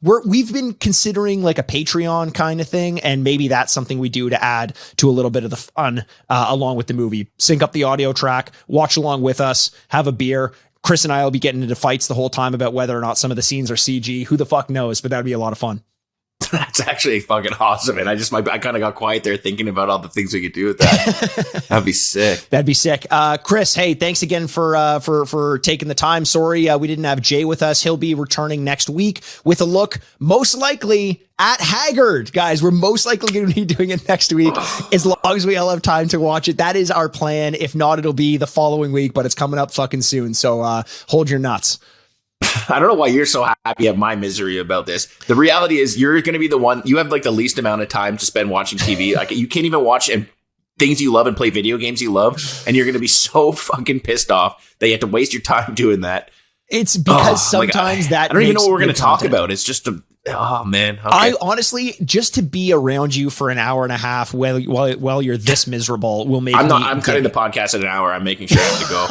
Speaker 1: We've been considering like a Patreon kind of thing, and maybe that's something we do to add to a little bit of the fun along with the movie. Sync up the audio track, watch along with us, have a beer. Chris and I will be getting into fights the whole time about whether or not some of the scenes are CG. Who the fuck knows? But that'd be a lot of fun.
Speaker 3: That's actually fucking awesome. And I kind of got quiet there thinking about all the things we could do with that. That'd be sick.
Speaker 1: That'd be sick. Chris, hey, thanks again for taking the time. Sorry, we didn't have Jay with us. He'll be returning next week with a look most likely at Haggard. Guys, we're most likely going to be doing it next week as long as we all have time to watch it. That is our plan. If not, it'll be the following week, but it's coming up fucking soon. So hold your nuts.
Speaker 3: I don't know why you're so happy at my misery about this. The reality is you're going to be the one, you have like the least amount of time to spend watching TV. Like you can't even watch things you love and play video games you love. And you're going to be so fucking pissed off that you have to waste your time doing that.
Speaker 1: It's because sometimes
Speaker 3: I don't even know what we're going to talk about. It's just oh man. Okay.
Speaker 1: I honestly, just to be around you for an hour and a half while you're this miserable will make
Speaker 3: I'm cutting the podcast at an hour. I'm making sure I have to go.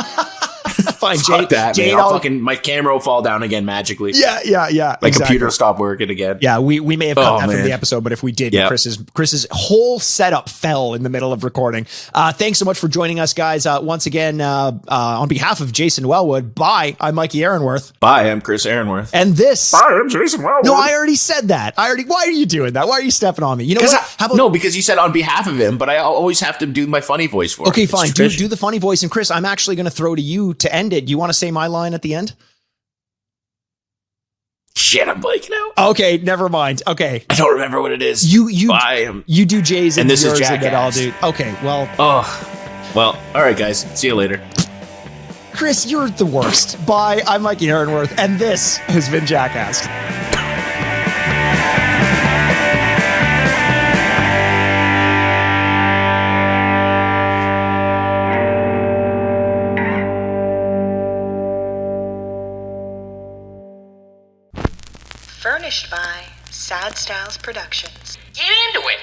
Speaker 1: Fine,
Speaker 3: Fuck that, man. My camera will fall down again magically.
Speaker 1: Yeah.
Speaker 3: My
Speaker 1: exactly.
Speaker 3: computer will stop working again.
Speaker 1: Yeah, we may have cut that from the episode, but if we did, Chris's whole setup fell in the middle of recording. Thanks so much for joining us, guys. Once again, on behalf of Jason Wellwood, bye. I'm Mikey Aaronworth.
Speaker 3: Bye, I'm Chris Aaronworth.
Speaker 1: And this.
Speaker 3: Bye, I'm Jason Wellwood.
Speaker 1: No, I already said that. Why are you doing that? Why are you stepping on me? You know what?
Speaker 3: Because you said on behalf of him, but I always have to do my funny voice for him.
Speaker 1: Okay, fine. Do the funny voice. And Chris, I'm actually going to throw to you to end it. You want to say my line at the end?
Speaker 3: Shit, I'm blanking out.
Speaker 1: Okay, never mind. Okay,
Speaker 3: I don't remember what it is.
Speaker 1: You do Jay's and
Speaker 3: this
Speaker 1: yours
Speaker 3: is
Speaker 1: and then I'll
Speaker 3: Jackass.
Speaker 1: do. Okay, well.
Speaker 3: Well, all right, guys. See you later.
Speaker 1: Chris, you're the worst. Bye. I'm Mikey Aaronworth, and this has been Jackast.
Speaker 2: Furnished by Sad Styles Productions.
Speaker 4: Get into it!